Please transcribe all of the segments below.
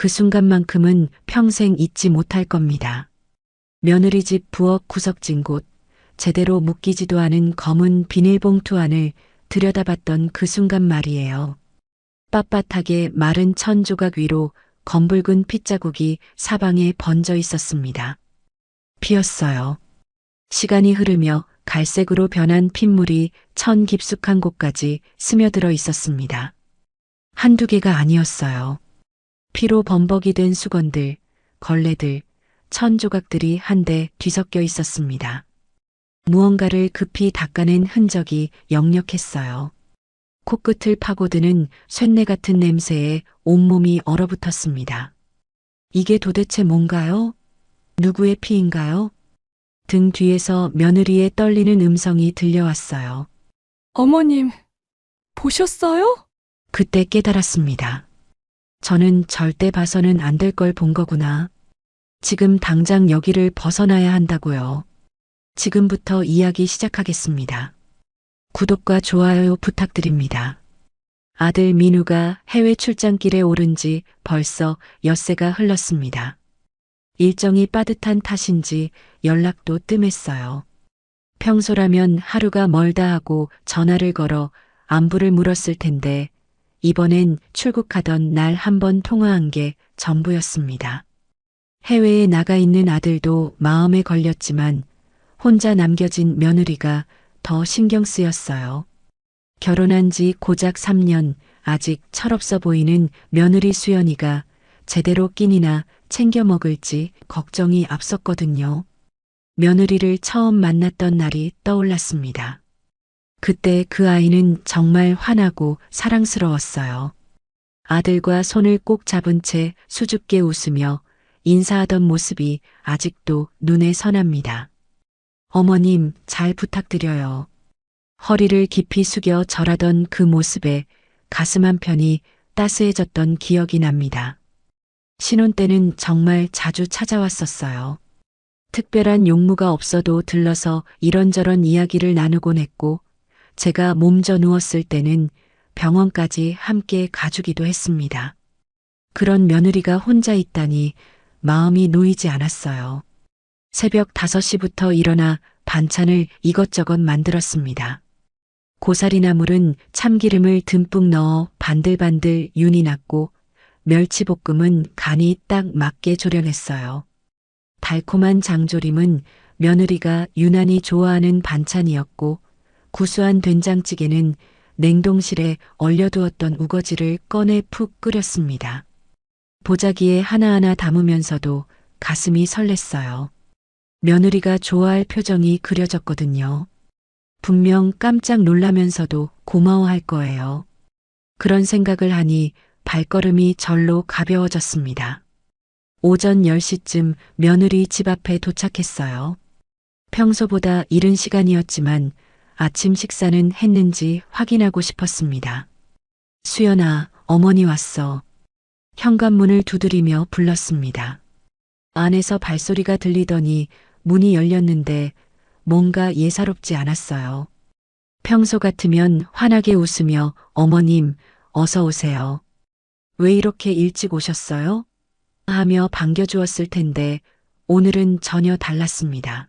그 순간만큼은 평생 잊지 못할 겁니다. 며느리 집 부엌 구석진 곳, 제대로 묶이지도 않은 검은 비닐봉투 안을 들여다봤던 그 순간 말이에요. 빳빳하게 마른 천 조각 위로 검붉은 핏자국이 사방에 번져 있었습니다. 피었어요. 시간이 흐르며 갈색으로 변한 핏물이 천 깊숙한 곳까지 스며들어 있었습니다. 한두 개가 아니었어요. 피로 범벅이 된 수건들, 걸레들, 천 조각들이 한데 뒤섞여 있었습니다. 무언가를 급히 닦아낸 흔적이 역력했어요. 코끝을 파고드는 쇳내 같은 냄새에 온몸이 얼어붙었습니다. 이게 도대체 뭔가요? 누구의 피인가요? 등 뒤에서 며느리의 떨리는 음성이 들려왔어요. 어머님, 보셨어요? 그때 깨달았습니다. 저는 절대 봐서는 안 될 걸 본 거구나. 지금 당장 여기를 벗어나야 한다고요. 지금부터 이야기 시작하겠습니다. 구독과 좋아요 부탁드립니다. 아들 민우가 해외 출장길에 오른 지 벌써 엿새가 흘렀습니다. 일정이 빠듯한 탓인지 연락도 뜸했어요. 평소라면 하루가 멀다 하고 전화를 걸어 안부를 물었을 텐데 이번엔 출국하던 날 한 번 통화한 게 전부였습니다. 해외에 나가 있는 아들도 마음에 걸렸지만 혼자 남겨진 며느리가 더 신경 쓰였어요. 결혼한 지 고작 3년, 아직 철없어 보이는 며느리 수연이가 제대로 끼니나 챙겨 먹을지 걱정이 앞섰거든요. 며느리를 처음 만났던 날이 떠올랐습니다. 그때 그 아이는 정말 환하고 사랑스러웠어요. 아들과 손을 꼭 잡은 채 수줍게 웃으며 인사하던 모습이 아직도 눈에 선합니다. 어머님, 잘 부탁드려요. 허리를 깊이 숙여 절하던 그 모습에 가슴 한편이 따스해졌던 기억이 납니다. 신혼 때는 정말 자주 찾아왔었어요. 특별한 용무가 없어도 들러서 이런저런 이야기를 나누곤 했고, 제가 몸져 누웠을 때는 병원까지 함께 가주기도 했습니다. 그런 며느리가 혼자 있다니 마음이 놓이지 않았어요. 새벽 5시부터 일어나 반찬을 이것저것 만들었습니다. 고사리 나물은 참기름을 듬뿍 넣어 반들반들 윤이 났고 멸치볶음은 간이 딱 맞게 조련했어요. 달콤한 장조림은 며느리가 유난히 좋아하는 반찬이었고 구수한 된장찌개는 냉동실에 얼려두었던 우거지를 꺼내 푹 끓였습니다. 보자기에 하나하나 담으면서도 가슴이 설렜어요. 며느리가 좋아할 표정이 그려졌거든요. 분명 깜짝 놀라면서도 고마워할 거예요. 그런 생각을 하니 발걸음이 절로 가벼워졌습니다. 오전 10시쯤 며느리 집 앞에 도착했어요. 평소보다 이른 시간이었지만 아침 식사는 했는지 확인하고 싶었습니다. 수연아, 어머니 왔어. 현관문을 두드리며 불렀습니다. 안에서 발소리가 들리더니 문이 열렸는데 뭔가 예사롭지 않았어요. 평소 같으면 환하게 웃으며 어머님, 어서 오세요. 왜 이렇게 일찍 오셨어요? 하며 반겨주었을 텐데 오늘은 전혀 달랐습니다.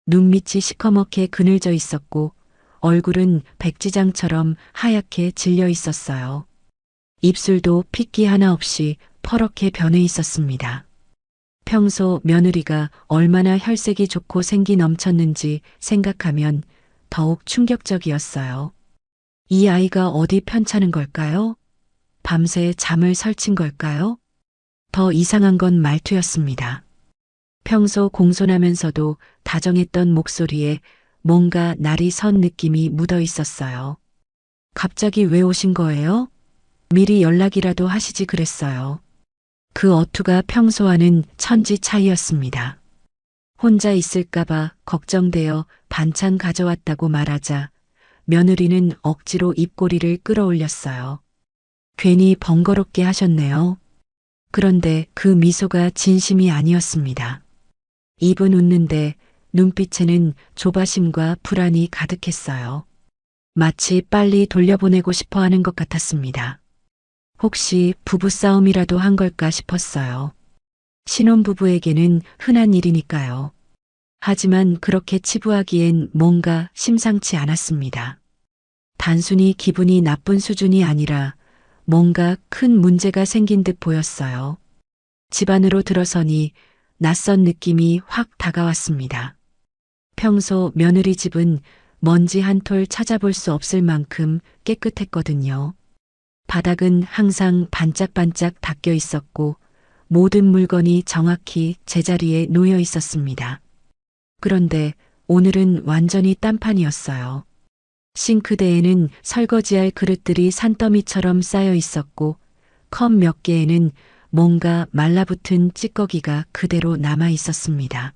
눈밑이 시커멓게 그늘져 있었고 얼굴은 백지장처럼 하얗게 질려 있었어요. 입술도 핏기 하나 없이 퍼렇게 변해 있었습니다. 평소 며느리가 얼마나 혈색이 좋고 생기 넘쳤는지 생각하면 더욱 충격적이었어요. 이 아이가 어디 편찮은 걸까요? 밤새 잠을 설친 걸까요? 더 이상한 건 말투였습니다. 평소 공손하면서도 다정했던 목소리에 뭔가 날이 선 느낌이 묻어 있었어요. 갑자기 왜 오신 거예요? 미리 연락이라도 하시지 그랬어요. 그 어투가 평소와는 천지 차이였습니다. 혼자 있을까봐 걱정되어 반찬 가져왔다고 말하자 며느리는 억지로 입꼬리를 끌어올렸어요. 괜히 번거롭게 하셨네요. 그런데 그 미소가 진심이 아니었습니다. 입은 웃는데 눈빛에는 조바심과 불안이 가득했어요. 마치 빨리 돌려보내고 싶어 하는 것 같았습니다. 혹시 부부싸움이라도 한 걸까 싶었어요. 신혼부부에게는 흔한 일이니까요. 하지만 그렇게 치부하기엔 뭔가 심상치 않았습니다. 단순히 기분이 나쁜 수준이 아니라 뭔가 큰 문제가 생긴 듯 보였어요. 집 안으로 들어서니 낯선 느낌이 확 다가왔습니다. 평소 며느리 집은 먼지 한 톨 찾아볼 수 없을 만큼 깨끗했거든요. 바닥은 항상 반짝반짝 닦여 있었고 모든 물건이 정확히 제자리에 놓여 있었습니다. 그런데 오늘은 완전히 딴판이었어요. 싱크대에는 설거지할 그릇들이 산더미처럼 쌓여 있었고 컵 몇 개에는 뭔가 말라붙은 찌꺼기가 그대로 남아 있었습니다.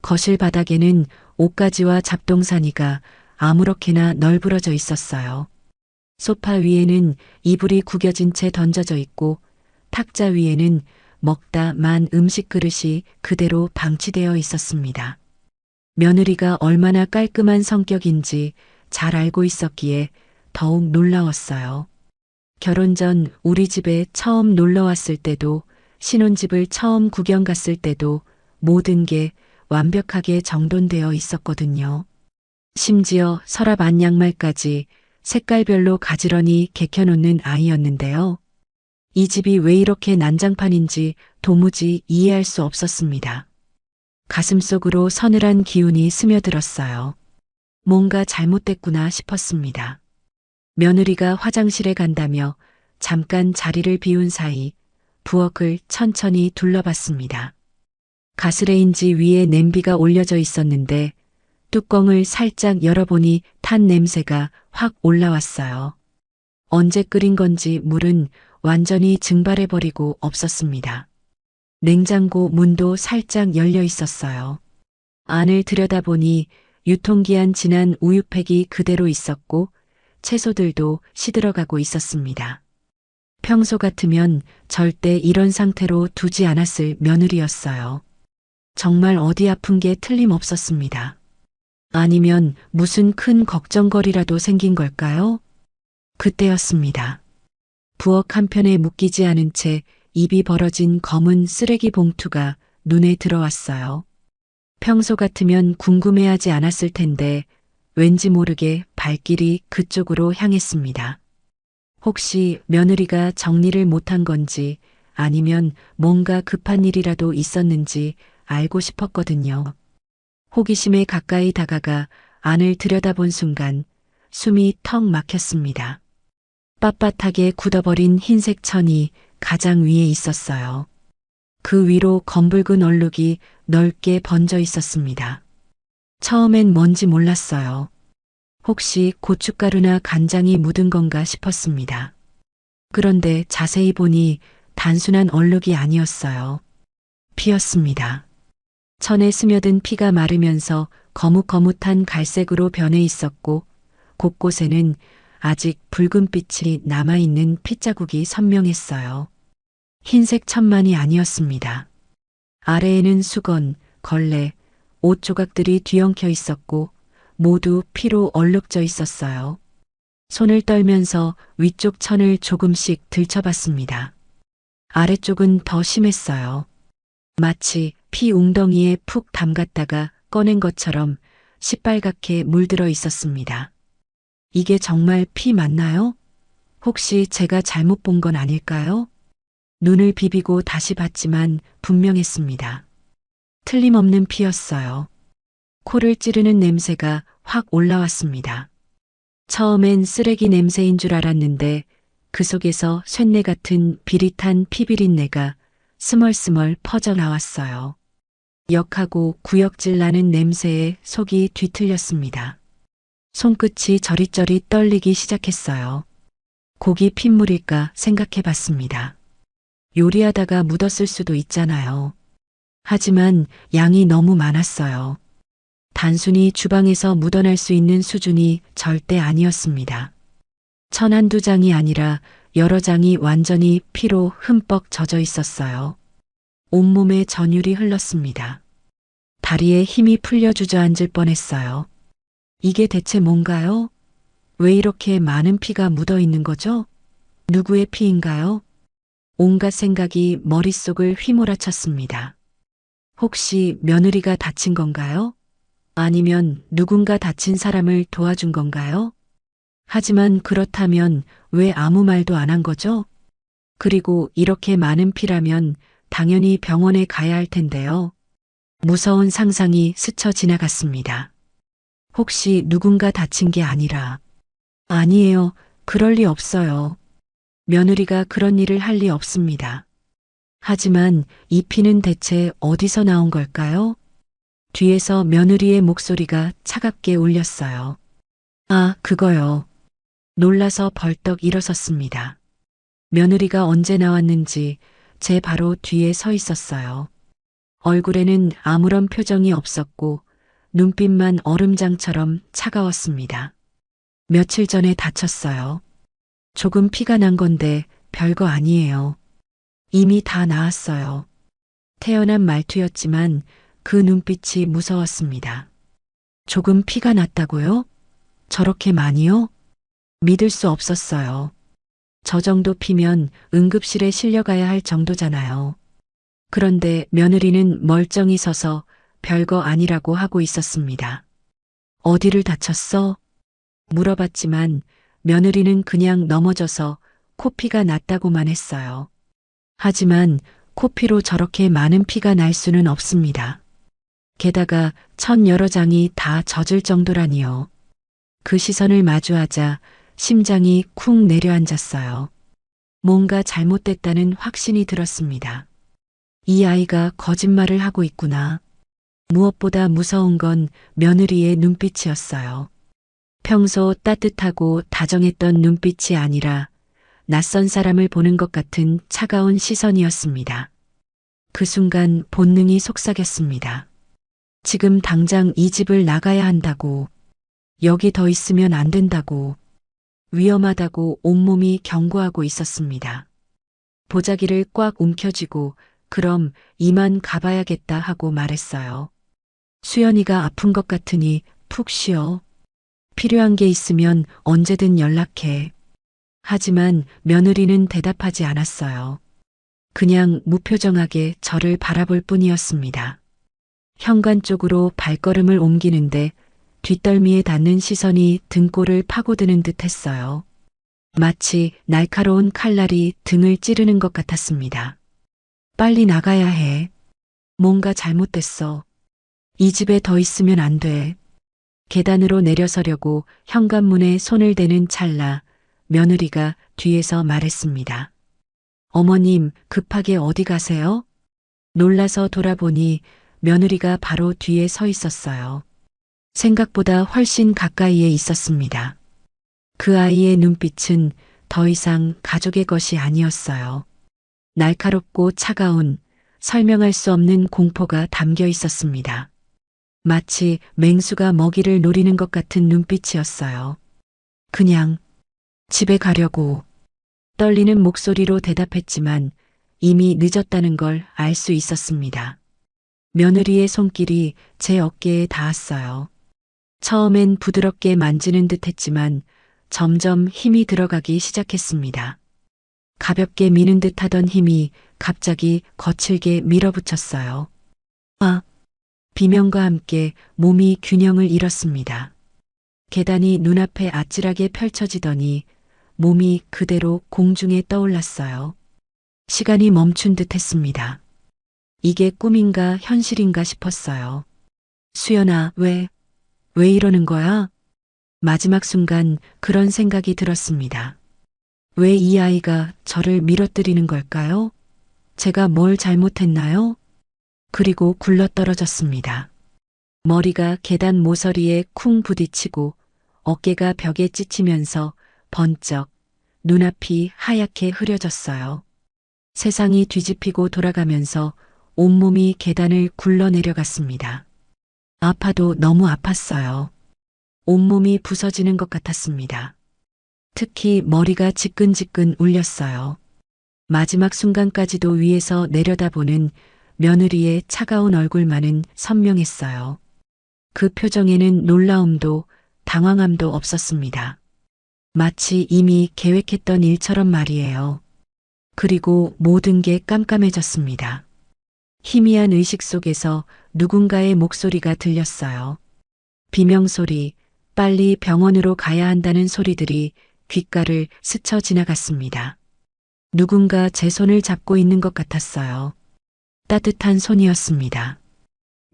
거실 바닥에는 옷가지와 잡동사니가 아무렇게나 널브러져 있었어요. 소파 위에는 이불이 구겨진 채 던져져 있고 탁자 위에는 먹다 만 음식 그릇이 그대로 방치되어 있었습니다. 며느리가 얼마나 깔끔한 성격인지 잘 알고 있었기에 더욱 놀라웠어요. 결혼 전 우리 집에 처음 놀러 왔을 때도 신혼집을 처음 구경 갔을 때도 모든 게 완벽하게 정돈되어 있었거든요. 심지어 서랍 안양말까지 색깔별로 가지런히 개켜놓는 아이였는데요. 이 집이 왜 이렇게 난장판인지 도무지 이해할 수 없었습니다. 가슴속으로 서늘한 기운이 스며들었어요. 뭔가 잘못됐구나 싶었습니다. 며느리가 화장실에 간다며 잠깐 자리를 비운 사이 부엌을 천천히 둘러봤습니다. 가스레인지 위에 냄비가 올려져 있었는데 뚜껑을 살짝 열어보니 탄 냄새가 확 올라왔어요. 언제 끓인 건지 물은 완전히 증발해버리고 없었습니다. 냉장고 문도 살짝 열려 있었어요. 안을 들여다보니 유통기한 지난 우유팩이 그대로 있었고 채소들도 시들어가고 있었습니다. 평소 같으면 절대 이런 상태로 두지 않았을 며느리였어요. 정말 어디 아픈 게 틀림없었습니다. 아니면 무슨 큰 걱정거리라도 생긴 걸까요? 그때였습니다. 부엌 한편에 묶이지 않은 채 입이 벌어진 검은 쓰레기 봉투가 눈에 들어왔어요. 평소 같으면 궁금해하지 않았을 텐데 왠지 모르게 발길이 그쪽으로 향했습니다. 혹시 며느리가 정리를 못한 건지 아니면 뭔가 급한 일이라도 있었는지 알고 싶었거든요. 호기심에 가까이 다가가 안을 들여다본 순간 숨이 턱 막혔습니다. 빳빳하게 굳어버린 흰색 천이 가장 위에 있었어요. 그 위로 검붉은 얼룩이 넓게 번져 있었습니다. 처음엔 뭔지 몰랐어요. 혹시 고춧가루나 간장이 묻은 건가 싶었습니다. 그런데 자세히 보니 단순한 얼룩이 아니었어요. 피였습니다. 천에 스며든 피가 마르면서 거뭇거뭇한 갈색으로 변해 있었고 곳곳에는 아직 붉은 빛이 남아있는 핏자국이 선명했어요. 흰색 천만이 아니었습니다. 아래에는 수건, 걸레, 옷 조각들이 뒤엉켜 있었고 모두 피로 얼룩져 있었어요. 손을 떨면서 위쪽 천을 조금씩 들춰봤습니다. 아래쪽은 더 심했어요. 마치 피 웅덩이에 푹 담갔다가 꺼낸 것처럼 시빨갛게 물들어 있었습니다. 이게 정말 피 맞나요? 혹시 제가 잘못 본 건 아닐까요? 눈을 비비고 다시 봤지만 분명했습니다. 틀림없는 피였어요. 코를 찌르는 냄새가 확 올라왔습니다. 처음엔 쓰레기 냄새인 줄 알았는데 그 속에서 쇳내 같은 비릿한 피비린내가 스멀스멀 퍼져 나왔어요. 역하고 구역질 나는 냄새에 속이 뒤틀렸습니다. 손끝이 저릿저릿 떨리기 시작했어요. 고기 핏물일까 생각해 봤습니다. 요리하다가 묻었을 수도 있잖아요. 하지만 양이 너무 많았어요. 단순히 주방에서 묻어날 수 있는 수준이 절대 아니었습니다. 천 한두 장이 아니라 여러 장이 완전히 피로 흠뻑 젖어 있었어요. 온몸에 전율이 흘렀습니다. 다리에 힘이 풀려 주저앉을 뻔했어요. 이게 대체 뭔가요? 왜 이렇게 많은 피가 묻어 있는 거죠? 누구의 피인가요? 온갖 생각이 머릿속을 휘몰아쳤습니다. 혹시 며느리가 다친 건가요? 아니면 누군가 다친 사람을 도와준 건가요? 하지만 그렇다면 왜 아무 말도 안 한 거죠? 그리고 이렇게 많은 피라면 당연히 병원에 가야 할 텐데요. 무서운 상상이 스쳐 지나갔습니다. 혹시 누군가 다친 게 아니라, 아니에요. 그럴 리 없어요. 며느리가 그런 일을 할 리 없습니다. 하지만 이 피는 대체 어디서 나온 걸까요? 뒤에서 며느리의 목소리가 차갑게 울렸어요. 아, 그거요. 놀라서 벌떡 일어섰습니다. 며느리가 언제 나왔는지 제 바로 뒤에 서 있었어요. 얼굴에는 아무런 표정이 없었고 눈빛만 얼음장처럼 차가웠습니다. 며칠 전에 다쳤어요. 조금 피가 난 건데 별거 아니에요. 이미 다 나았어요. 태연한 말투였지만 그 눈빛이 무서웠습니다. 조금 피가 났다고요? 저렇게 많이요? 믿을 수 없었어요. 저 정도 피면 응급실에 실려가야 할 정도잖아요. 그런데 며느리는 멀쩡히 서서 별거 아니라고 하고 있었습니다. 어디를 다쳤어? 물어봤지만 며느리는 그냥 넘어져서 코피가 났다고만 했어요. 하지만 코피로 저렇게 많은 피가 날 수는 없습니다. 게다가 천 여러 장이 다 젖을 정도라니요. 그 시선을 마주하자 심장이 쿵 내려앉았어요. 뭔가 잘못됐다는 확신이 들었습니다. 이 아이가 거짓말을 하고 있구나. 무엇보다 무서운 건 며느리의 눈빛이었어요. 평소 따뜻하고 다정했던 눈빛이 아니라 낯선 사람을 보는 것 같은 차가운 시선이었습니다. 그 순간 본능이 속삭였습니다. 지금 당장 이 집을 나가야 한다고, 여기 더 있으면 안 된다고, 위험하다고 온몸이 경고하고 있었습니다. 보자기를 꽉 움켜쥐고 그럼 이만 가봐야겠다 하고 말했어요. 수연이가 아픈 것 같으니 푹 쉬어. 필요한 게 있으면 언제든 연락해. 하지만 며느리는 대답하지 않았어요. 그냥 무표정하게 저를 바라볼 뿐이었습니다. 현관 쪽으로 발걸음을 옮기는데 뒷덜미에 닿는 시선이 등골을 파고드는 듯 했어요. 마치 날카로운 칼날이 등을 찌르는 것 같았습니다. 빨리 나가야 해. 뭔가 잘못됐어. 이 집에 더 있으면 안 돼. 계단으로 내려서려고 현관문에 손을 대는 찰나 며느리가 뒤에서 말했습니다. 어머님, 급하게 어디 가세요? 놀라서 돌아보니 며느리가 바로 뒤에 서 있었어요. 생각보다 훨씬 가까이에 있었습니다. 그 아이의 눈빛은 더 이상 가족의 것이 아니었어요. 날카롭고 차가운, 설명할 수 없는 공포가 담겨 있었습니다. 마치 맹수가 먹이를 노리는 것 같은 눈빛이었어요. 그냥 집에 가려고 떨리는 목소리로 대답했지만 이미 늦었다는 걸 알 수 있었습니다. 며느리의 손길이 제 어깨에 닿았어요. 처음엔 부드럽게 만지는 듯 했지만 점점 힘이 들어가기 시작했습니다. 가볍게 미는 듯 하던 힘이 갑자기 거칠게 밀어붙였어요. 아! 비명과 함께 몸이 균형을 잃었습니다. 계단이 눈앞에 아찔하게 펼쳐지더니 몸이 그대로 공중에 떠올랐어요. 시간이 멈춘 듯 했습니다. 이게 꿈인가 현실인가 싶었어요. 수연아, 왜 이러는 거야? 마지막 순간 그런 생각이 들었습니다. 왜 이 아이가 저를 밀어뜨리는 걸까요? 제가 뭘 잘못했나요? 그리고 굴러떨어졌습니다. 머리가 계단 모서리에 쿵 부딪히고 어깨가 벽에 찢히면서 번쩍 눈앞이 하얗게 흐려졌어요. 세상이 뒤집히고 돌아가면서 온몸이 계단을 굴러내려갔습니다. 아파도 너무 아팠어요. 온몸이 부서지는 것 같았습니다. 특히 머리가 지끈지끈 울렸어요. 마지막 순간까지도 위에서 내려다보는 며느리의 차가운 얼굴만은 선명했어요. 그 표정에는 놀라움도 당황함도 없었습니다. 마치 이미 계획했던 일처럼 말이에요. 그리고 모든 게 깜깜해졌습니다. 희미한 의식 속에서 누군가의 목소리가 들렸어요. 비명소리, 빨리 병원으로 가야 한다는 소리들이 귓가를 스쳐 지나갔습니다. 누군가 제 손을 잡고 있는 것 같았어요. 따뜻한 손이었습니다.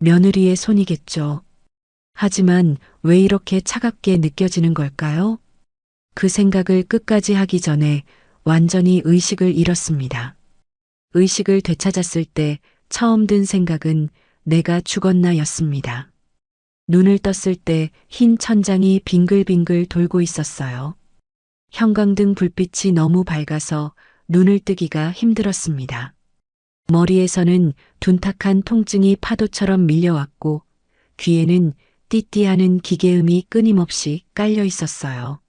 며느리의 손이겠죠. 하지만 왜 이렇게 차갑게 느껴지는 걸까요? 그 생각을 끝까지 하기 전에 완전히 의식을 잃었습니다. 의식을 되찾았을 때 처음 든 생각은 내가 죽었나 였습니다. 눈을 떴을 때 흰 천장이 빙글빙글 돌고 있었어요. 형광등 불빛이 너무 밝아서 눈을 뜨기가 힘들었습니다. 머리에서는 둔탁한 통증이 파도처럼 밀려왔고 귀에는 띠띠하는 기계음이 끊임없이 깔려 있었어요.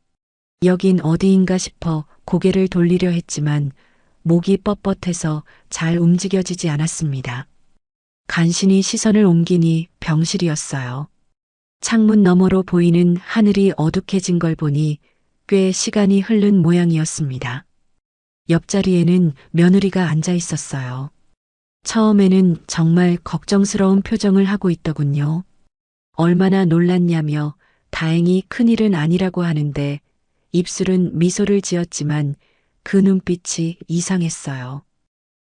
여긴 어디인가 싶어 고개를 돌리려 했지만 목이 뻣뻣해서 잘 움직여지지 않았습니다. 간신히 시선을 옮기니 병실이었어요. 창문 너머로 보이는 하늘이 어둑해진 걸 보니 꽤 시간이 흐른 모양이었습니다. 옆자리에는 며느리가 앉아 있었어요. 처음에는 정말 걱정스러운 표정을 하고 있더군요. 얼마나 놀랐냐며 다행히 큰일은 아니라고 하는데 입술은 미소를 지었지만 그 눈빛이 이상했어요.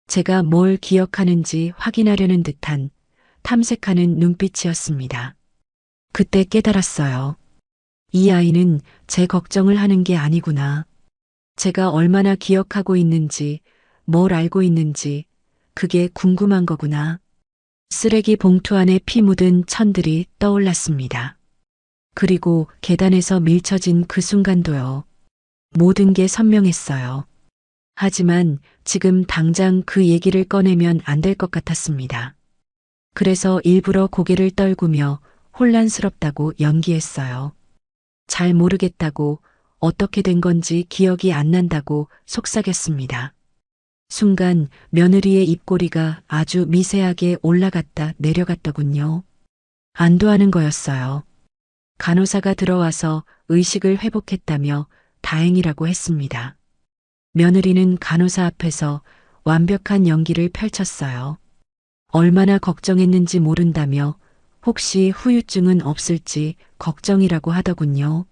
제가 뭘 기억하는지 확인하려는 듯한 탐색하는 눈빛이었습니다. 그때 깨달았어요. 이 아이는 제 걱정을 하는 게 아니구나. 제가 얼마나 기억하고 있는지, 뭘 알고 있는지, 그게 궁금한 거구나. 쓰레기 봉투 안에 피 묻은 천들이 떠올랐습니다. 그리고 계단에서 밀쳐진 그 순간도요. 모든 게 선명했어요. 하지만 지금 당장 그 얘기를 꺼내면 안 될 것 같았습니다. 그래서 일부러 고개를 떨구며 혼란스럽다고 연기했어요. 잘 모르겠다고, 어떻게 된 건지 기억이 안 난다고 속삭였습니다. 순간 며느리의 입꼬리가 아주 미세하게 올라갔다 내려갔더군요. 안도하는 거였어요. 간호사가 들어와서 의식을 회복했다며 다행이라고 했습니다. 며느리는 간호사 앞에서 완벽한 연기를 펼쳤어요. 얼마나 걱정했는지 모른다며 혹시 후유증은 없을지 걱정이라고 하더군요.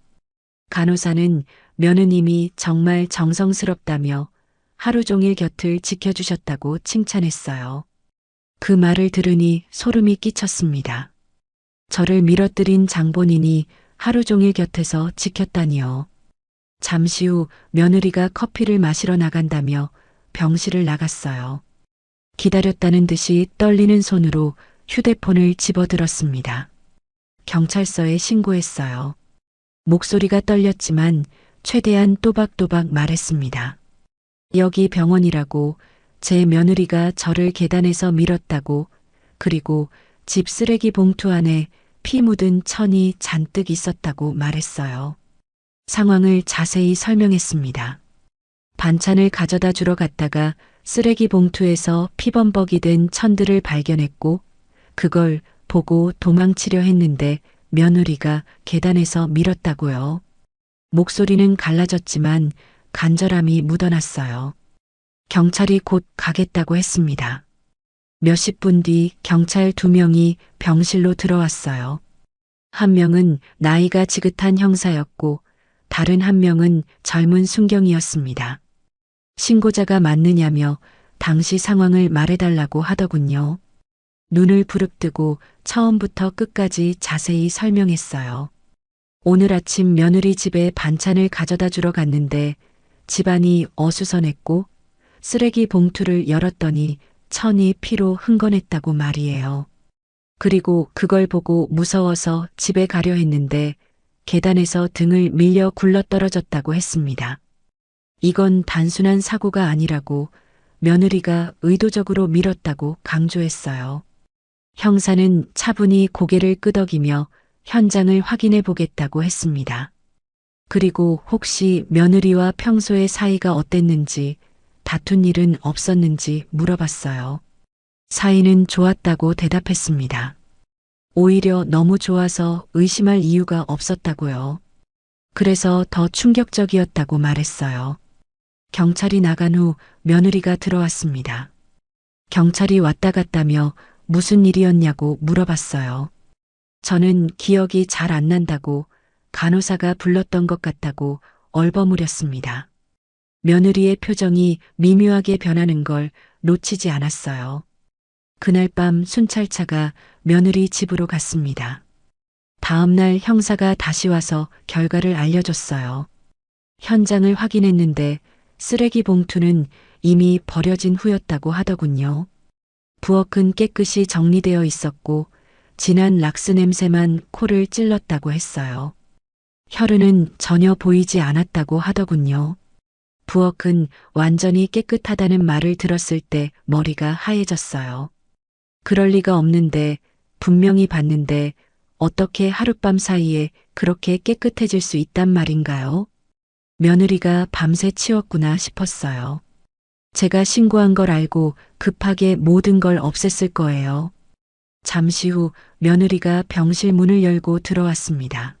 간호사는 며느님이 정말 정성스럽다며 하루 종일 곁을 지켜주셨다고 칭찬했어요. 그 말을 들으니 소름이 끼쳤습니다. 저를 밀어뜨린 장본인이 하루 종일 곁에서 지켰다니요. 잠시 후 며느리가 커피를 마시러 나간다며 병실을 나갔어요. 기다렸다는 듯이 떨리는 손으로 휴대폰을 집어들었습니다. 경찰서에 신고했어요. 목소리가 떨렸지만 최대한 또박또박 말했습니다. 여기 병원이라고, 제 며느리가 저를 계단에서 밀었다고, 그리고 집 쓰레기 봉투 안에 피 묻은 천이 잔뜩 있었다고 말했어요. 상황을 자세히 설명했습니다. 반찬을 가져다 주러 갔다가 쓰레기 봉투에서 피범벅이 된 천들을 발견했고 그걸 보고 도망치려 했는데 며느리가 계단에서 밀었다고요. 목소리는 갈라졌지만 간절함이 묻어났어요. 경찰이 곧 가겠다고 했습니다. 몇십 분 뒤 경찰 2명이 병실로 들어왔어요. 한 명은 나이가 지긋한 형사였고 다른 한 명은 젊은 순경이었습니다. 신고자가 맞느냐며 당시 상황을 말해달라고 하더군요. 눈을 부릅뜨고 처음부터 끝까지 자세히 설명했어요. 오늘 아침 며느리 집에 반찬을 가져다 주러 갔는데 집안이 어수선했고 쓰레기 봉투를 열었더니 천이 피로 흥건했다고 말이에요. 그리고 그걸 보고 무서워서 집에 가려 했는데 계단에서 등을 밀려 굴러떨어졌다고 했습니다. 이건 단순한 사고가 아니라고, 며느리가 의도적으로 밀었다고 강조했어요. 형사는 차분히 고개를 끄덕이며 현장을 확인해 보겠다고 했습니다. 그리고 혹시 며느리와 평소의 사이가 어땠는지, 다툰 일은 없었는지 물어봤어요. 사이는 좋았다고 대답했습니다. 오히려 너무 좋아서 의심할 이유가 없었다고요. 그래서 더 충격적이었다고 말했어요. 경찰이 나간 후 며느리가 들어왔습니다. 경찰이 왔다 갔다며 무슨 일이었냐고 물어봤어요. 저는 기억이 잘 안 난다고 간호사가 불렀던 것 같다고 얼버무렸습니다. 며느리의 표정이 미묘하게 변하는 걸 놓치지 않았어요. 그날 밤 순찰차가 며느리 집으로 갔습니다. 다음 날 형사가 다시 와서 결과를 알려줬어요. 현장을 확인했는데 쓰레기 봉투는 이미 버려진 후였다고 하더군요. 부엌은 깨끗이 정리되어 있었고 진한 락스 냄새만 코를 찔렀다고 했어요. 혈흔은 전혀 보이지 않았다고 하더군요. 부엌은 완전히 깨끗하다는 말을 들었을 때 머리가 하얘졌어요. 그럴 리가 없는데 분명히 봤는데 어떻게 하룻밤 사이에 그렇게 깨끗해질 수 있단 말인가요? 며느리가 밤새 치웠구나 싶었어요. 제가 신고한 걸 알고 급하게 모든 걸 없앴을 거예요. 잠시 후 며느리가 병실 문을 열고 들어왔습니다.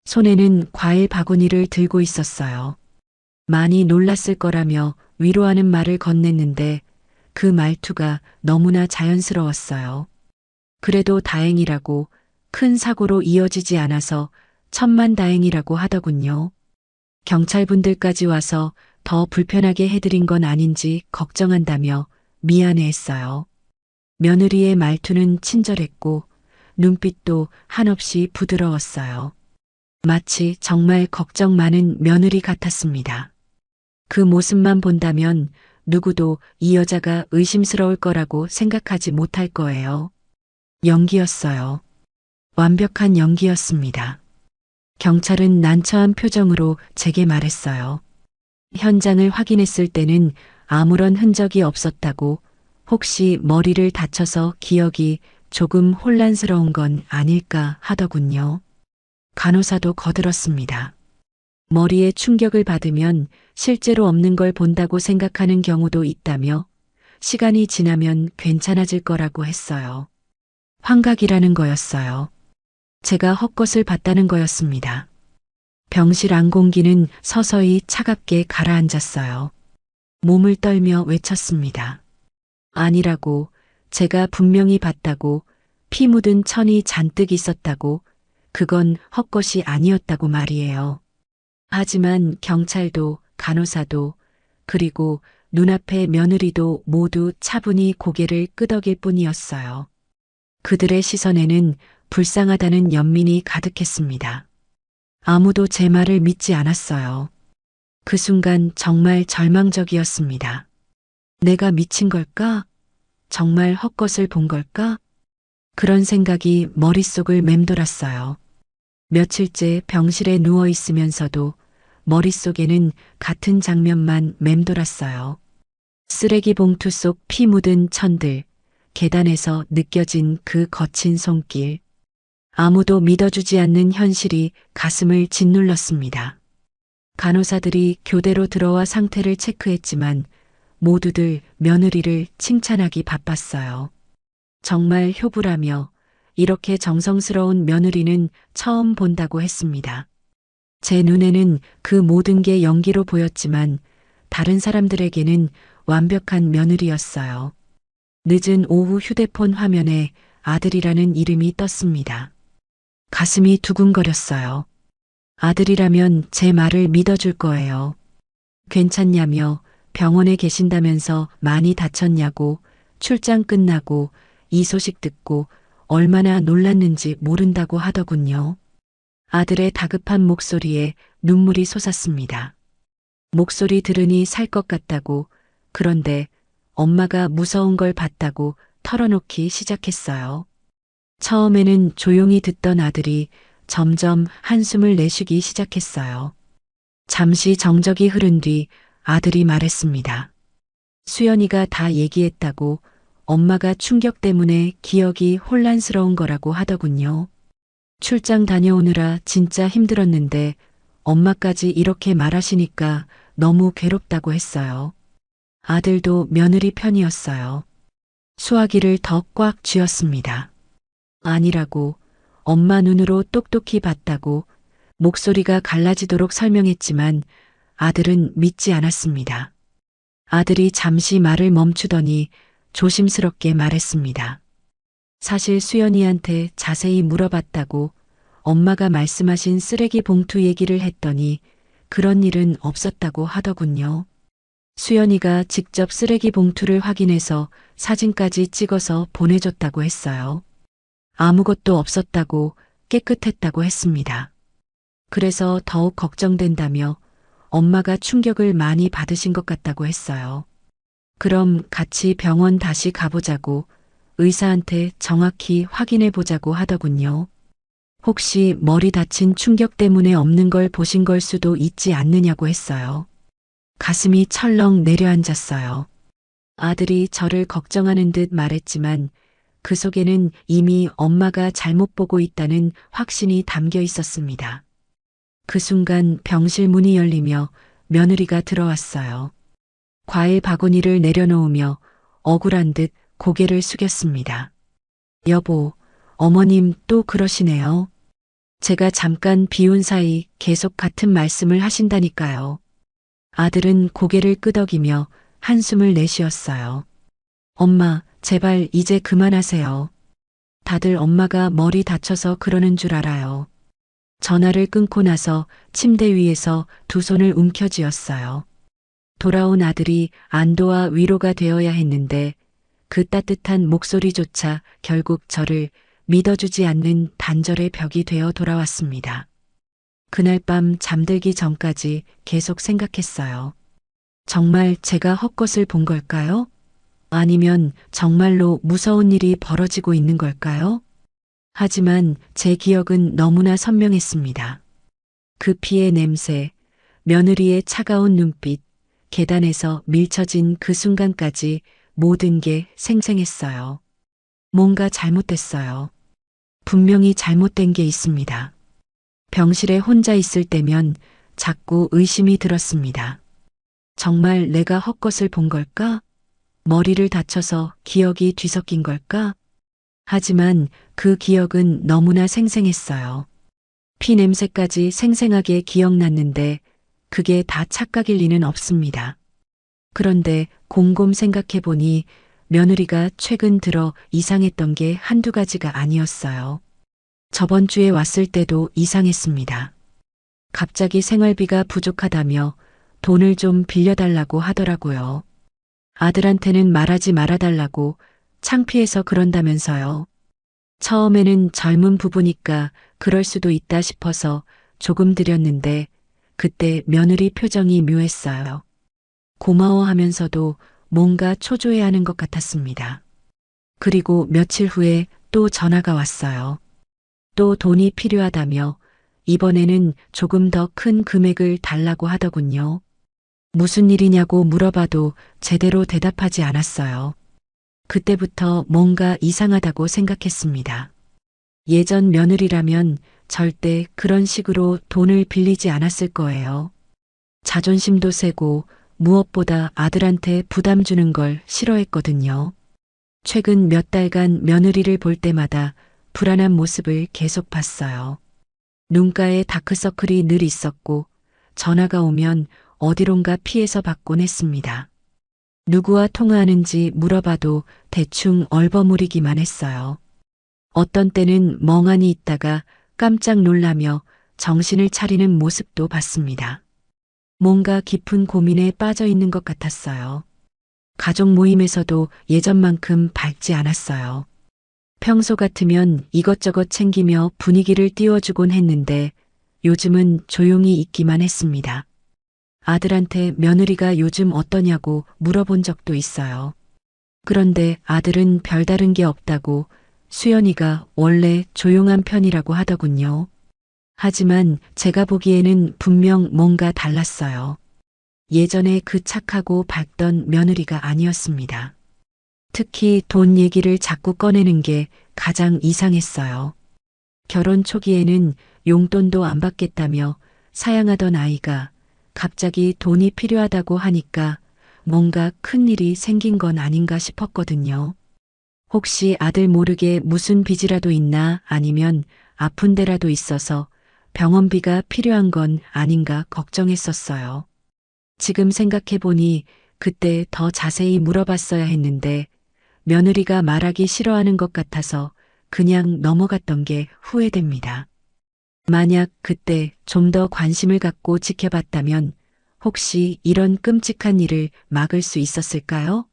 손에는 과일 바구니를 들고 있었어요. 많이 놀랐을 거라며 위로하는 말을 건넸는데 그 말투가 너무나 자연스러웠어요. 그래도 다행이라고, 큰 사고로 이어지지 않아서 천만다행이라고 하더군요. 경찰분들까지 와서 더 불편하게 해드린 건 아닌지 걱정한다며 미안해했어요. 며느리의 말투는 친절했고 눈빛도 한없이 부드러웠어요. 마치 정말 걱정 많은 며느리 같았습니다. 그 모습만 본다면 누구도 이 여자가 의심스러울 거라고 생각하지 못할 거예요. 연기였어요. 완벽한 연기였습니다. 경찰은 난처한 표정으로 제게 말했어요. 현장을 확인했을 때는 아무런 흔적이 없었다고, 혹시 머리를 다쳐서 기억이 조금 혼란스러운 건 아닐까 하더군요. 간호사도 거들었습니다. 머리에 충격을 받으면 실제로 없는 걸 본다고 생각하는 경우도 있다며 시간이 지나면 괜찮아질 거라고 했어요. 환각이라는 거였어요. 제가 헛것을 봤다는 거였습니다. 병실 안 공기는 서서히 차갑게 가라앉았어요. 몸을 떨며 외쳤습니다. 아니라고, 제가 분명히 봤다고, 피 묻은 천이 잔뜩 있었다고, 그건 헛것이 아니었다고 말이에요. 하지만 경찰도 간호사도 그리고 눈앞의 며느리도 모두 차분히 고개를 끄덕일 뿐이었어요. 그들의 시선에는 불쌍하다는 연민이 가득했습니다. 아무도 제 말을 믿지 않았어요. 그 순간 정말 절망적이었습니다. 내가 미친 걸까? 정말 헛것을 본 걸까? 그런 생각이 머릿속을 맴돌았어요. 며칠째 병실에 누워 있으면서도 머릿속에는 같은 장면만 맴돌았어요. 쓰레기 봉투 속 피 묻은 천들, 계단에서 느껴진 그 거친 손길. 아무도 믿어주지 않는 현실이 가슴을 짓눌렀습니다. 간호사들이 교대로 들어와 상태를 체크했지만 모두들 며느리를 칭찬하기 바빴어요. 정말 효부라며 이렇게 정성스러운 며느리는 처음 본다고 했습니다. 제 눈에는 그 모든 게 연기로 보였지만 다른 사람들에게는 완벽한 며느리였어요. 늦은 오후 휴대폰 화면에 아들이라는 이름이 떴습니다. 가슴이 두근거렸어요. 아들이라면 제 말을 믿어줄 거예요. 괜찮냐며, 병원에 계신다면서 많이 다쳤냐고, 출장 끝나고 이 소식 듣고 얼마나 놀랐는지 모른다고 하더군요. 아들의 다급한 목소리에 눈물이 솟았습니다. 목소리 들으니 살 것 같다고, 그런데 엄마가 무서운 걸 봤다고 털어놓기 시작했어요. 처음에는 조용히 듣던 아들이 점점 한숨을 내쉬기 시작했어요. 잠시 정적이 흐른 뒤 아들이 말했습니다. 수연이가 다 얘기했다고, 엄마가 충격 때문에 기억이 혼란스러운 거라고 하더군요. 출장 다녀오느라 진짜 힘들었는데 엄마까지 이렇게 말하시니까 너무 괴롭다고 했어요. 아들도 며느리 편이었어요. 수화기를 더 꽉 쥐었습니다. 아니라고, 엄마 눈으로 똑똑히 봤다고, 목소리가 갈라지도록 설명했지만 아들은 믿지 않았습니다. 아들이 잠시 말을 멈추더니 조심스럽게 말했습니다. 사실 수연이한테 자세히 물어봤다고 엄마가 말씀하신 쓰레기 봉투 얘기를 했더니 그런 일은 없었다고 하더군요. 수연이가 직접 쓰레기 봉투를 확인해서 사진까지 찍어서 보내줬다고 했어요. 아무것도 없었다고 깨끗했다고 했습니다. 그래서 더욱 걱정된다며 엄마가 충격을 많이 받으신 것 같다고 했어요. 그럼 같이 병원 다시 가보자고 의사한테 정확히 확인해 보자고 하더군요. 혹시 머리 다친 충격 때문에 없는 걸 보신 걸 수도 있지 않느냐고 했어요. 가슴이 철렁 내려앉았어요. 아들이 저를 걱정하는 듯 말했지만 그 속에는 이미 엄마가 잘못 보고 있다는 확신이 담겨 있었습니다. 그 순간 병실 문이 열리며 며느리가 들어왔어요. 과일 바구니를 내려놓으며 억울한 듯 고개를 숙였습니다. 여보, 어머님 또 그러시네요. 제가 잠깐 비운 사이 계속 같은 말씀을 하신다니까요. 아들은 고개를 끄덕이며 한숨을 내쉬었어요. 엄마, 제발 이제 그만하세요. 다들 엄마가 머리 다쳐서 그러는 줄 알아요. 전화를 끊고 나서 침대 위에서 두 손을 움켜쥐었어요. 돌아온 아들이 안도와 위로가 되어야 했는데 그 따뜻한 목소리조차 결국 저를 믿어주지 않는 단절의 벽이 되어 돌아왔습니다. 그날 밤 잠들기 전까지 계속 생각했어요. 정말 제가 헛것을 본 걸까요? 아니면 정말로 무서운 일이 벌어지고 있는 걸까요? 하지만 제 기억은 너무나 선명했습니다. 그 피의 냄새, 며느리의 차가운 눈빛, 계단에서 밀쳐진 그 순간까지 모든 게 생생했어요. 뭔가 잘못됐어요. 분명히 잘못된 게 있습니다. 병실에 혼자 있을 때면 자꾸 의심이 들었습니다. 정말 내가 헛것을 본 걸까? 머리를 다쳐서 기억이 뒤섞인 걸까? 하지만 그 기억은 너무나 생생했어요. 피 냄새까지 생생하게 기억났는데 그게 다 착각일 리는 없습니다. 그런데 곰곰 생각해 보니 며느리가 최근 들어 이상했던 게 한두 가지가 아니었어요. 저번 주에 왔을 때도 이상했습니다. 갑자기 생활비가 부족하다며 돈을 좀 빌려달라고 하더라고요. 아들한테는 말하지 말아달라고 창피해서 그런다면서요. 처음에는 젊은 부부니까 그럴 수도 있다 싶어서 조금 드렸는데 그때 며느리 표정이 묘했어요. 고마워하면서도 뭔가 초조해하는 것 같았습니다. 그리고 며칠 후에 또 전화가 왔어요. 또 돈이 필요하다며 이번에는 조금 더 큰 금액을 달라고 하더군요. 무슨 일이냐고 물어봐도 제대로 대답하지 않았어요. 그때부터 뭔가 이상하다고 생각했습니다. 예전 며느리라면 절대 그런 식으로 돈을 빌리지 않았을 거예요. 자존심도 세고 무엇보다 아들한테 부담 주는 걸 싫어했거든요. 최근 몇 달간 며느리를 볼 때마다 불안한 모습을 계속 봤어요. 눈가에 다크서클이 늘 있었고 전화가 오면 어디론가 피해서 받곤 했습니다. 누구와 통화하는지 물어봐도 대충 얼버무리기만 했어요. 어떤 때는 멍하니 있다가 깜짝 놀라며 정신을 차리는 모습도 봤습니다. 뭔가 깊은 고민에 빠져 있는 것 같았어요. 가족 모임에서도 예전만큼 밝지 않았어요. 평소 같으면 이것저것 챙기며 분위기를 띄워주곤 했는데 요즘은 조용히 있기만 했습니다. 아들한테 며느리가 요즘 어떠냐고 물어본 적도 있어요. 그런데 아들은 별다른 게 없다고 수연이가 원래 조용한 편이라고 하더군요. 하지만 제가 보기에는 분명 뭔가 달랐어요. 예전에 그 착하고 밝던 며느리가 아니었습니다. 특히 돈 얘기를 자꾸 꺼내는 게 가장 이상했어요. 결혼 초기에는 용돈도 안 받겠다며 사양하던 아이가 갑자기 돈이 필요하다고 하니까 뭔가 큰 일이 생긴 건 아닌가 싶었거든요. 혹시 아들 모르게 무슨 빚이라도 있나 아니면 아픈 데라도 있어서 병원비가 필요한 건 아닌가 걱정했었어요. 지금 생각해보니 그때 더 자세히 물어봤어야 했는데 며느리가 말하기 싫어하는 것 같아서 그냥 넘어갔던 게 후회됩니다. 만약 그때 좀 더 관심을 갖고 지켜봤다면 혹시 이런 끔찍한 일을 막을 수 있었을까요?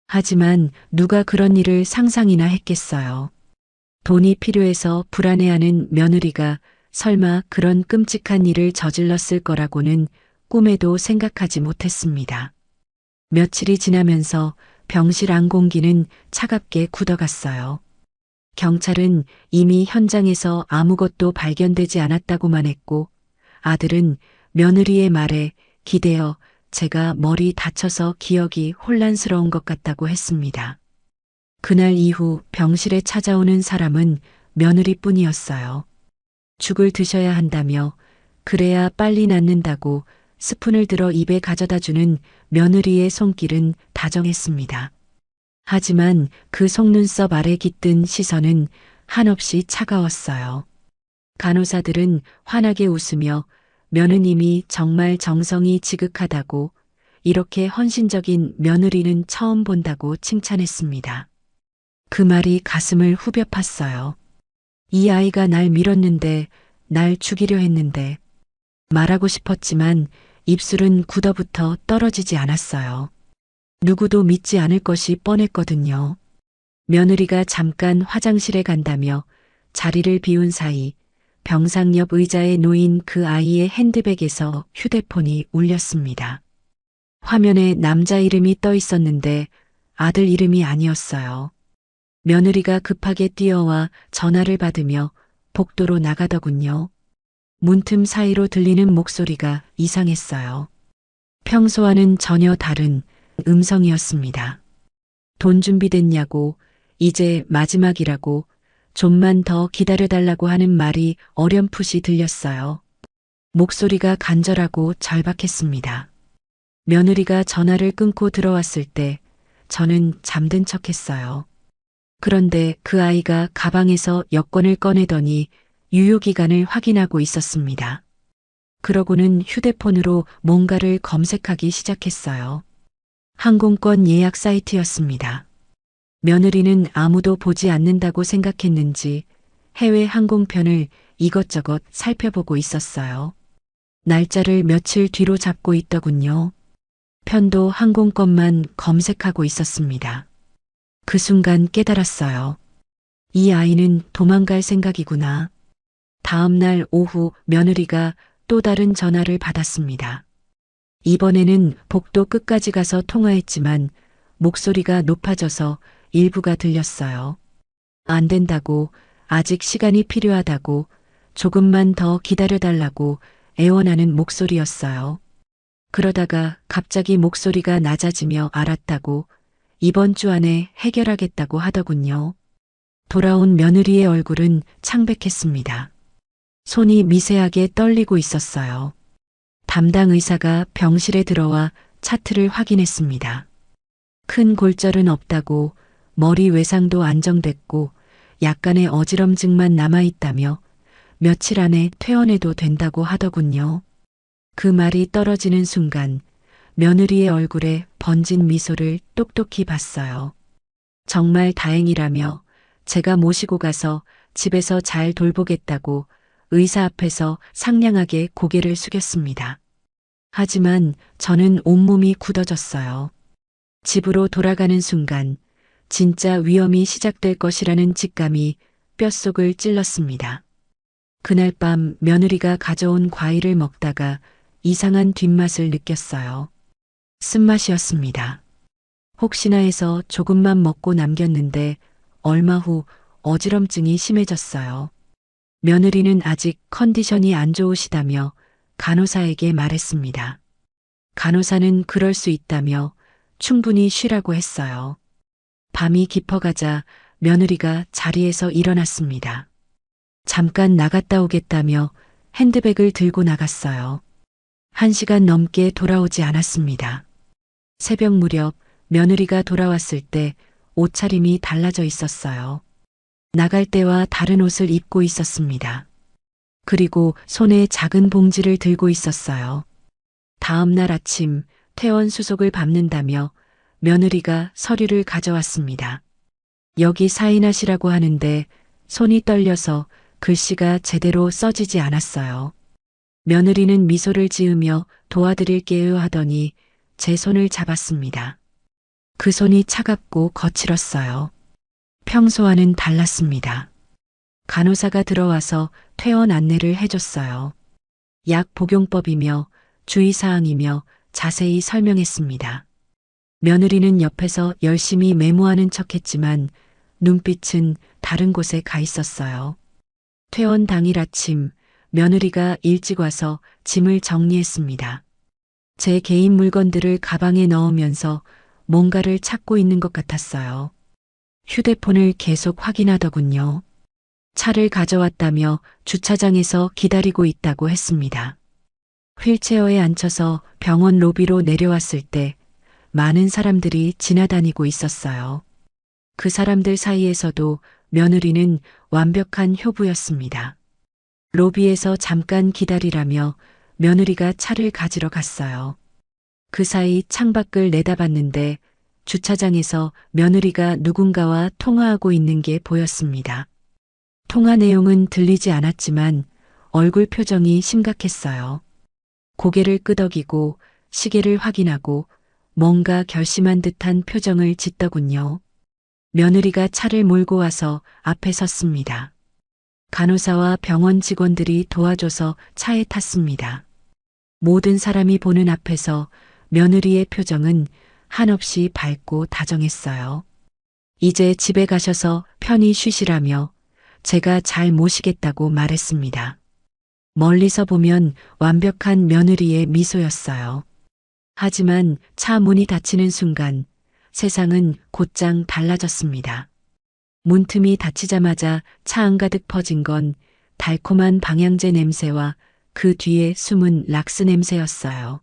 하지만 누가 그런 일을 상상이나 했겠어요. 돈이 필요해서 불안해하는 며느리가 설마 그런 끔찍한 일을 저질렀을 거라고는 꿈에도 생각하지 못했습니다. 며칠이 지나면서 병실 안공기는 차갑게 굳어갔어요. 경찰은 이미 현장에서 아무것도 발견되지 않았다고만 했고 아들은 며느리의 말에 기대어 제가 머리 다쳐서 기억이 혼란스러운 것 같다고 했습니다. 그날 이후 병실에 찾아오는 사람은 며느리뿐이었어요. 죽을 드셔야 한다며 그래야 빨리 낫는다고 스푼을 들어 입에 가져다 주는 며느리의 손길은 다정했습니다. 하지만 그 속눈썹 아래 깃든 시선은 한없이 차가웠어요. 간호사들은 환하게 웃으며 며느님이 정말 정성이 지극하다고 이렇게 헌신적인 며느리는 처음 본다고 칭찬했습니다. 그 말이 가슴을 후벼 팠어요. 이 아이가 날 밀었는데, 날 죽이려 했는데, 말하고 싶었지만 입술은 굳어붙어 떨어지지 않았어요. 누구도 믿지 않을 것이 뻔했거든요. 며느리가 잠깐 화장실에 간다며 자리를 비운 사이 병상 옆 의자에 놓인 그 아이의 핸드백에서 휴대폰이 울렸습니다. 화면에 남자 이름이 떠 있었는데 아들 이름이 아니었어요. 며느리가 급하게 뛰어와 전화를 받으며 복도로 나가더군요. 문틈 사이로 들리는 목소리가 이상했어요. 평소와는 전혀 다른 음성이었습니다. 돈 준비됐냐고, 이제 마지막이라고, 좀만 더 기다려달라고 하는 말이 어렴풋이 들렸어요. 목소리가 간절하고 절박했습니다. 며느리가 전화를 끊고 들어왔을 때 저는 잠든 척했어요. 그런데 그 아이가 가방에서 여권을 꺼내더니 유효기간을 확인하고 있었습니다. 그러고는 휴대폰으로 뭔가를 검색하기 시작했어요. 항공권 예약 사이트였습니다. 며느리는 아무도 보지 않는다고 생각했는지 해외 항공편을 이것저것 살펴보고 있었어요. 날짜를 며칠 뒤로 잡고 있더군요. 편도 항공권만 검색하고 있었습니다. 그 순간 깨달았어요. 이 아이는 도망갈 생각이구나. 다음 날 오후 며느리가 또 다른 전화를 받았습니다. 이번에는 복도 끝까지 가서 통화했지만 목소리가 높아져서 일부가 들렸어요. 안 된다고, 아직 시간이 필요하다고, 조금만 더 기다려달라고 애원하는 목소리였어요. 그러다가 갑자기 목소리가 낮아지며 알았다고, 이번 주 안에 해결하겠다고 하더군요. 돌아온 며느리의 얼굴은 창백했습니다. 손이 미세하게 떨리고 있었어요. 담당 의사가 병실에 들어와 차트를 확인했습니다. 큰 골절은 없다고, 머리 외상도 안정됐고 약간의 어지럼증만 남아있다며 며칠 안에 퇴원해도 된다고 하더군요. 그 말이 떨어지는 순간 며느리의 얼굴에 번진 미소를 똑똑히 봤어요. 정말 다행이라며 제가 모시고 가서 집에서 잘 돌보겠다고 의사 앞에서 상냥하게 고개를 숙였습니다. 하지만 저는 온몸이 굳어졌어요. 집으로 돌아가는 순간 진짜 위험이 시작될 것이라는 직감이 뼛속을 찔렀습니다. 그날 밤 며느리가 가져온 과일을 먹다가 이상한 뒷맛을 느꼈어요. 쓴맛이었습니다. 혹시나 해서 조금만 먹고 남겼는데 얼마 후 어지럼증이 심해졌어요. 며느리는 아직 컨디션이 안 좋으시다며 간호사에게 말했습니다. 간호사는 그럴 수 있다며 충분히 쉬라고 했어요. 밤이 깊어가자 며느리가 자리에서 일어났습니다. 잠깐 나갔다 오겠다며 핸드백을 들고 나갔어요. 1시간 넘게 돌아오지 않았습니다. 새벽 무렵 며느리가 돌아왔을 때 옷차림이 달라져 있었어요. 나갈 때와 다른 옷을 입고 있었습니다. 그리고 손에 작은 봉지를 들고 있었어요. 다음 날 아침 퇴원 수속을 밟는다며 며느리가 서류를 가져왔습니다. 여기 사인하시라고 하는데 손이 떨려서 글씨가 제대로 써지지 않았어요. 며느리는 미소를 지으며 도와드릴게요 하더니 제 손을 잡았습니다. 그 손이 차갑고 거칠었어요. 평소와는 달랐습니다. 간호사가 들어와서 퇴원 안내를 해줬어요. 약 복용법이며 주의사항이며 자세히 설명했습니다. 며느리는 옆에서 열심히 메모하는 척했지만 눈빛은 다른 곳에 가 있었어요. 퇴원 당일 아침 며느리가 일찍 와서 짐을 정리했습니다. 제 개인 물건들을 가방에 넣으면서 뭔가를 찾고 있는 것 같았어요. 휴대폰을 계속 확인하더군요. 차를 가져왔다며 주차장에서 기다리고 있다고 했습니다. 휠체어에 앉혀서 병원 로비로 내려왔을 때 많은 사람들이 지나다니고 있었어요. 그 사람들 사이에서도 며느리는 완벽한 효부였습니다. 로비에서 잠깐 기다리라며 며느리가 차를 가지러 갔어요. 그 사이 창밖을 내다봤는데 주차장에서 며느리가 누군가와 통화하고 있는 게 보였습니다. 통화 내용은 들리지 않았지만 얼굴 표정이 심각했어요. 고개를 끄덕이고 시계를 확인하고 뭔가 결심한 듯한 표정을 짓더군요. 며느리가 차를 몰고 와서 앞에 섰습니다. 간호사와 병원 직원들이 도와줘서 차에 탔습니다. 모든 사람이 보는 앞에서 며느리의 표정은 한없이 밝고 다정했어요. 이제 집에 가셔서 편히 쉬시라며 제가 잘 모시겠다고 말했습니다. 멀리서 보면 완벽한 며느리의 미소였어요. 하지만 차 문이 닫히는 순간 세상은 곧장 달라졌습니다. 문틈이 닫히자마자 차 안가득 퍼진 건 달콤한 방향제 냄새와 그 뒤에 숨은 락스 냄새였어요.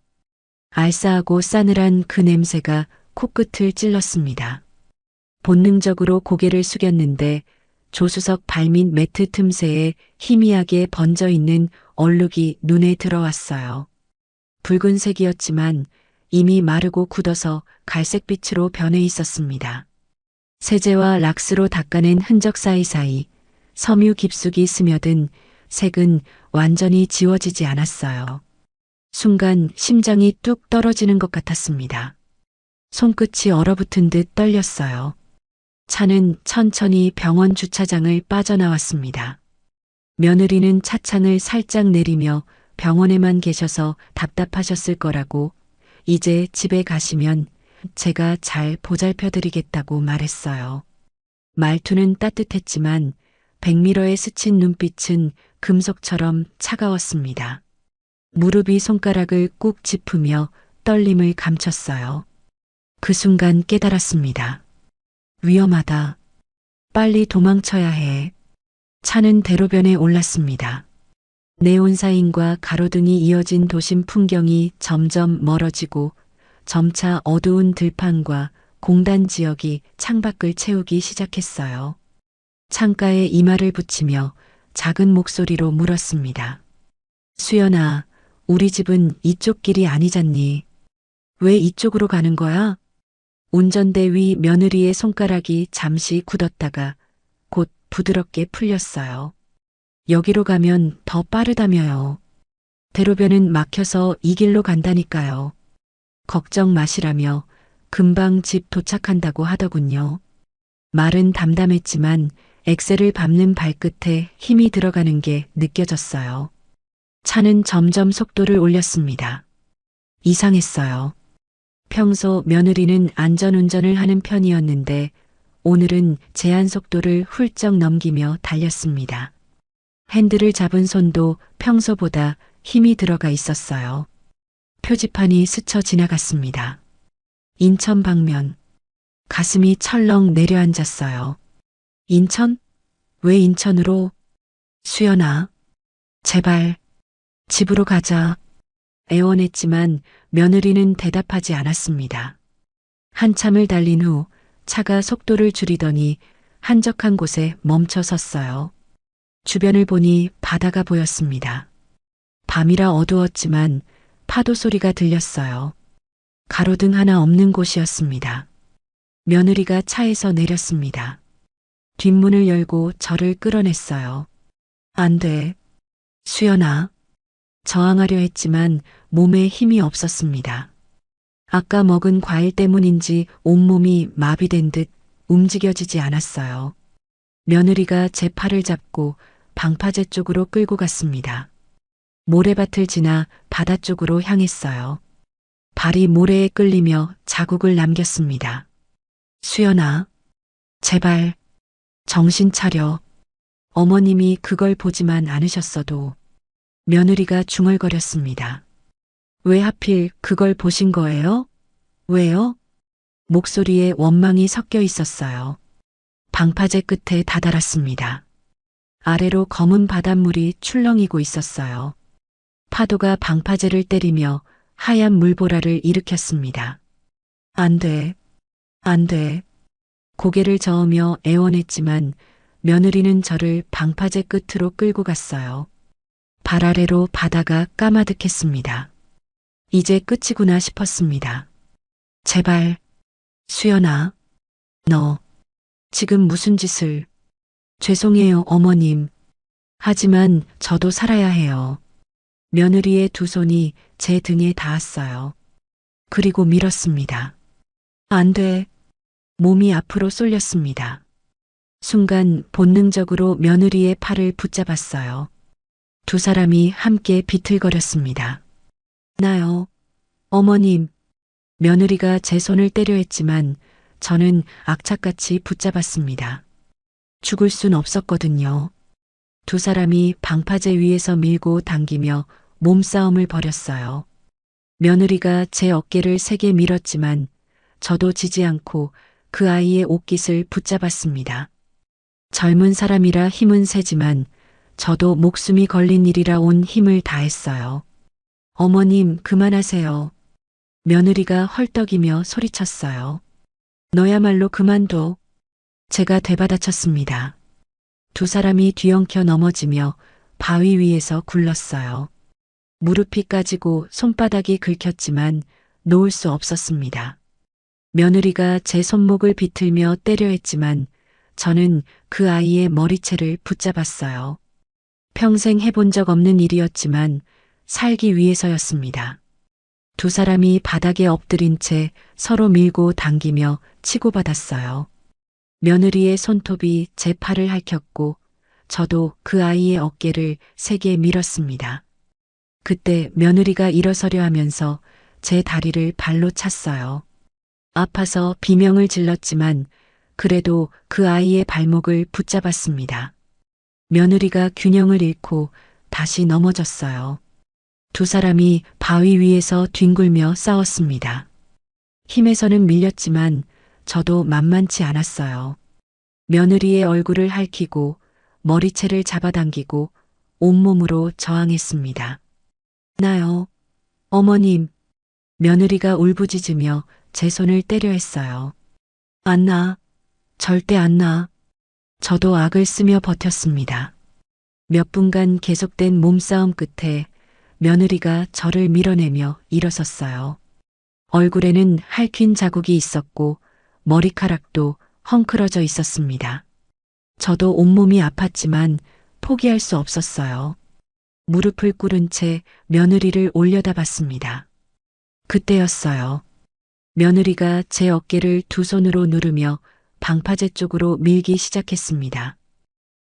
알싸하고 싸늘한 그 냄새가 코끝을 찔렀습니다. 본능적으로 고개를 숙였는데 조수석 발밑 매트 틈새에 희미하게 번져 있는 얼룩이 눈에 들어왔어요. 붉은색이었지만 이미 마르고 굳어서 갈색빛으로 변해 있었습니다. 세제와 락스로 닦아낸 흔적 사이사이 섬유 깊숙이 스며든 색은 완전히 지워지지 않았어요. 순간 심장이 뚝 떨어지는 것 같았습니다. 손끝이 얼어붙은 듯 떨렸어요. 차는 천천히 병원 주차장을 빠져나왔습니다. 며느리는 차창을 살짝 내리며 병원에만 계셔서 답답하셨을 거라고 이제 집에 가시면 제가 잘 보살펴드리겠다고 말했어요. 말투는 따뜻했지만 백미러에 스친 눈빛은 금속처럼 차가웠습니다. 무릎이 손가락을 꾹 짚으며 떨림을 감췄어요. 그 순간 깨달았습니다. 위험하다. 빨리 도망쳐야 해. 차는 대로변에 올랐습니다. 네온사인과 가로등이 이어진 도심 풍경이 점점 멀어지고 점차 어두운 들판과 공단 지역이 창밖을 채우기 시작했어요. 창가에 이마를 붙이며 작은 목소리로 물었습니다. 수연아, 우리 집은 이쪽 길이 아니잖니. 왜 이쪽으로 가는 거야? 운전대 위 며느리의 손가락이 잠시 굳었다가 곧 부드럽게 풀렸어요. 여기로 가면 더 빠르다며요. 대로변은 막혀서 이 길로 간다니까요. 걱정 마시라며 금방 집 도착한다고 하더군요. 말은 담담했지만 엑셀을 밟는 발끝에 힘이 들어가는 게 느껴졌어요. 차는 점점 속도를 올렸습니다. 이상했어요. 평소 며느리는 안전운전을 하는 편이었는데 오늘은 제한 속도를 훌쩍 넘기며 달렸습니다. 핸들을 잡은 손도 평소보다 힘이 들어가 있었어요. 표지판이 스쳐 지나갔습니다. 인천 방면. 가슴이 철렁 내려앉았어요. 인천? 왜 인천으로? 수연아, 제발 집으로 가자. 애원했지만 며느리는 대답하지 않았습니다. 한참을 달린 후 차가 속도를 줄이더니 한적한 곳에 멈춰 섰어요. 주변을 보니 바다가 보였습니다. 밤이라 어두웠지만 파도 소리가 들렸어요. 가로등 하나 없는 곳이었습니다. 며느리가 차에서 내렸습니다. 뒷문을 열고 저를 끌어냈어요. 안 돼. 수연아. 저항하려 했지만 몸에 힘이 없었습니다. 아까 먹은 과일 때문인지 온몸이 마비된 듯 움직여지지 않았어요. 며느리가 제 팔을 잡고 방파제 쪽으로 끌고 갔습니다. 모래밭을 지나 바다 쪽으로 향했어요. 발이 모래에 끌리며 자국을 남겼습니다. 수연아, 제발, 정신 차려. 어머님이 그걸 보지만 않으셨어도 며느리가 중얼거렸습니다. 왜 하필 그걸 보신 거예요? 왜요? 목소리에 원망이 섞여 있었어요. 방파제 끝에 다다랐습니다. 아래로 검은 바닷물이 출렁이고 있었어요. 파도가 방파제를 때리며 하얀 물보라를 일으켰습니다. 안 돼. 안 돼. 고개를 저으며 애원했지만 며느리는 저를 방파제 끝으로 끌고 갔어요. 발 아래로 바다가 까마득했습니다. 이제 끝이구나 싶었습니다. 제발, 수연아, 너, 지금 무슨 짓을. 죄송해요, 어머님. 하지만 저도 살아야 해요. 며느리의 두 손이 제 등에 닿았어요. 그리고 밀었습니다. 안 돼. 몸이 앞으로 쏠렸습니다. 순간 본능적으로 며느리의 팔을 붙잡았어요. 두 사람이 함께 비틀거렸습니다. 나요. 어머님. 며느리가 제 손을 때려 했지만 저는 악착같이 붙잡았습니다. 죽을 순 없었거든요. 두 사람이 방파제 위에서 밀고 당기며 몸싸움을 벌였어요. 며느리가 제 어깨를 세게 밀었지만 저도 지지 않고 그 아이의 옷깃을 붙잡았습니다. 젊은 사람이라 힘은 세지만 저도 목숨이 걸린 일이라 온 힘을 다했어요. 어머님, 그만하세요. 며느리가 헐떡이며 소리쳤어요. 너야말로 그만둬. 제가 되받아쳤습니다. 두 사람이 뒤엉켜 넘어지며 바위 위에서 굴렀어요. 무릎이 까지고 손바닥이 긁혔지만 놓을 수 없었습니다. 며느리가 제 손목을 비틀며 때려 했지만 저는 그 아이의 머리채를 붙잡았어요. 평생 해본 적 없는 일이었지만 살기 위해서였습니다. 두 사람이 바닥에 엎드린 채 서로 밀고 당기며 치고받았어요. 며느리의 손톱이 제 팔을 핥혔고 저도 그 아이의 어깨를 세게 밀었습니다. 그때 며느리가 일어서려 하면서 제 다리를 발로 찼어요. 아파서 비명을 질렀지만 그래도 그 아이의 발목을 붙잡았습니다. 며느리가 균형을 잃고 다시 넘어졌어요. 두 사람이 바위 위에서 뒹굴며 싸웠습니다. 힘에서는 밀렸지만 저도 만만치 않았어요. 며느리의 얼굴을 핥히고 머리채를 잡아당기고 온몸으로 저항했습니다. 나요. 어머님. 며느리가 울부짖으며 제 손을 때려 했어요. 안 나. 절대 안 나. 저도 악을 쓰며 버텼습니다. 몇 분간 계속된 몸싸움 끝에 며느리가 저를 밀어내며 일어섰어요. 얼굴에는 핥힌 자국이 있었고 머리카락도 헝클어져 있었습니다. 저도 온몸이 아팠지만 포기할 수 없었어요. 무릎을 꿇은 채 며느리를 올려다 봤습니다. 그때였어요. 며느리가 제 어깨를 두 손으로 누르며 방파제 쪽으로 밀기 시작했습니다.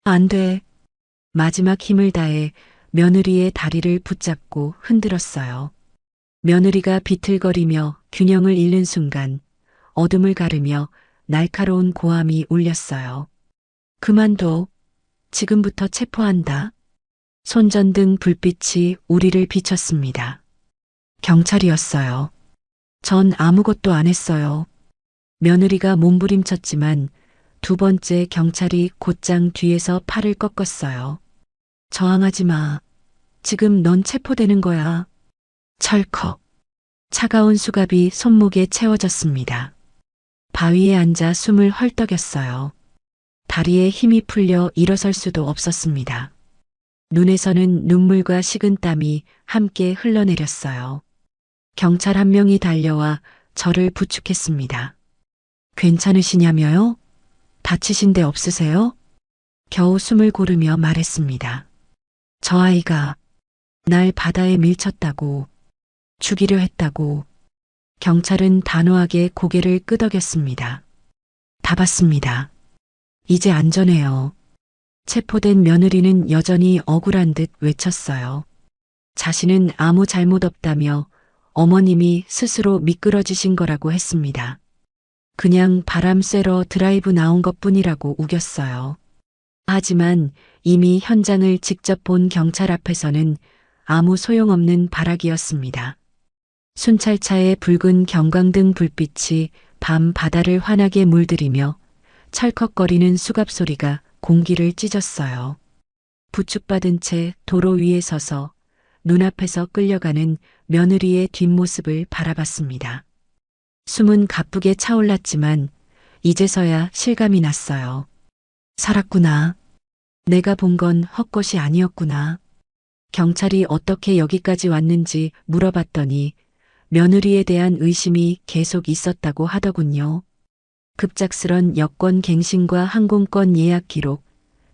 안 돼. 마지막 힘을 다해 며느리의 다리를 붙잡고 흔들었어요. 며느리가 비틀거리며 균형을 잃는 순간 어둠을 가르며 날카로운 고함이 울렸어요. 그만둬. 지금부터 체포한다. 손전등 불빛이 우리를 비췄습니다. 경찰이었어요. 전 아무것도 안 했어요. 며느리가 몸부림쳤지만 두 번째 경찰이 곧장 뒤에서 팔을 꺾었어요. 저항하지 마. 지금 넌 체포되는 거야. 철컥. 차가운 수갑이 손목에 채워졌습니다. 바위에 앉아 숨을 헐떡였어요. 다리에 힘이 풀려 일어설 수도 없었습니다. 눈에서는 눈물과 식은땀이 함께 흘러내렸어요. 경찰 한 명이 달려와 저를 부축했습니다. 괜찮으시냐며요? 다치신 데 없으세요? 겨우 숨을 고르며 말했습니다. 저 아이가 날 바다에 밀쳤다고, 죽이려 했다고. 경찰은 단호하게 고개를 끄덕였습니다. 다 봤습니다. 이제 안전해요. 체포된 며느리는 여전히 억울한 듯 외쳤어요. 자신은 아무 잘못 없다며 어머님이 스스로 미끄러지신 거라고 했습니다. 그냥 바람 쐬러 드라이브 나온 것뿐이라고 우겼어요. 하지만 이미 현장을 직접 본 경찰 앞에서는 아무 소용없는 발악이었습니다. 순찰차의 붉은 경광등 불빛이 밤 바다를 환하게 물들이며 철컥거리는 수갑 소리가 공기를 찢었어요. 부축받은 채 도로 위에 서서 눈앞에서 끌려가는 며느리의 뒷모습을 바라봤습니다. 숨은 가쁘게 차올랐지만 이제서야 실감이 났어요. 살았구나. 내가 본 건 헛것이 아니었구나. 경찰이 어떻게 여기까지 왔는지 물어봤더니 며느리에 대한 의심이 계속 있었다고 하더군요. 급작스런 여권 갱신과 항공권 예약 기록,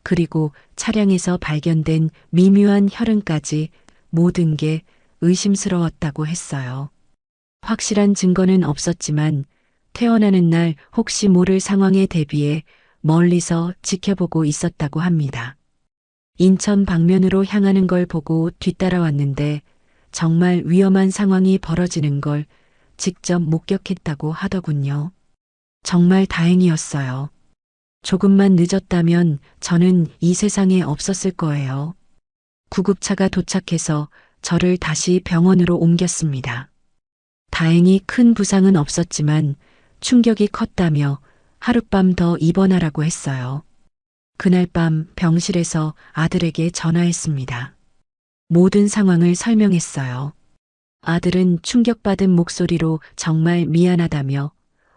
그리고 차량에서 발견된 미묘한 혈흔까지 모든 게 의심스러웠다고 했어요. 확실한 증거는 없었지만 태어나는 날 혹시 모를 상황에 대비해 멀리서 지켜보고 있었다고 합니다. 인천 방면으로 향하는 걸 보고 뒤따라왔는데 정말 위험한 상황이 벌어지는 걸 직접 목격했다고 하더군요. 정말 다행이었어요. 조금만 늦었다면 저는 이 세상에 없었을 거예요. 구급차가 도착해서 저를 다시 병원으로 옮겼습니다. 다행히 큰 부상은 없었지만 충격이 컸다며 하룻밤 더 입원하라고 했어요. 그날 밤 병실에서 아들에게 전화했습니다. 모든 상황을 설명했어요. 아들은 충격받은 목소리로 정말 미안하다며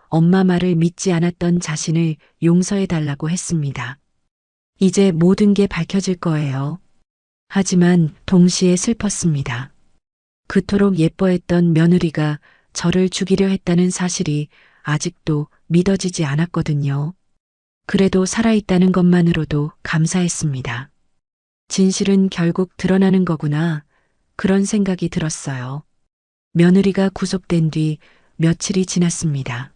엄마 말을 믿지 않았던 자신을 용서해달라고 했습니다. 이제 모든 게 밝혀질 거예요. 하지만 동시에 슬펐습니다. 그토록 예뻐했던 며느리가 저를 죽이려 했다는 사실이 아직도 믿어지지 않았거든요. 그래도 살아있다는 것만으로도 감사했습니다. 진실은 결국 드러나는 거구나. 그런 생각이 들었어요. 며느리가 구속된 뒤 며칠이 지났습니다.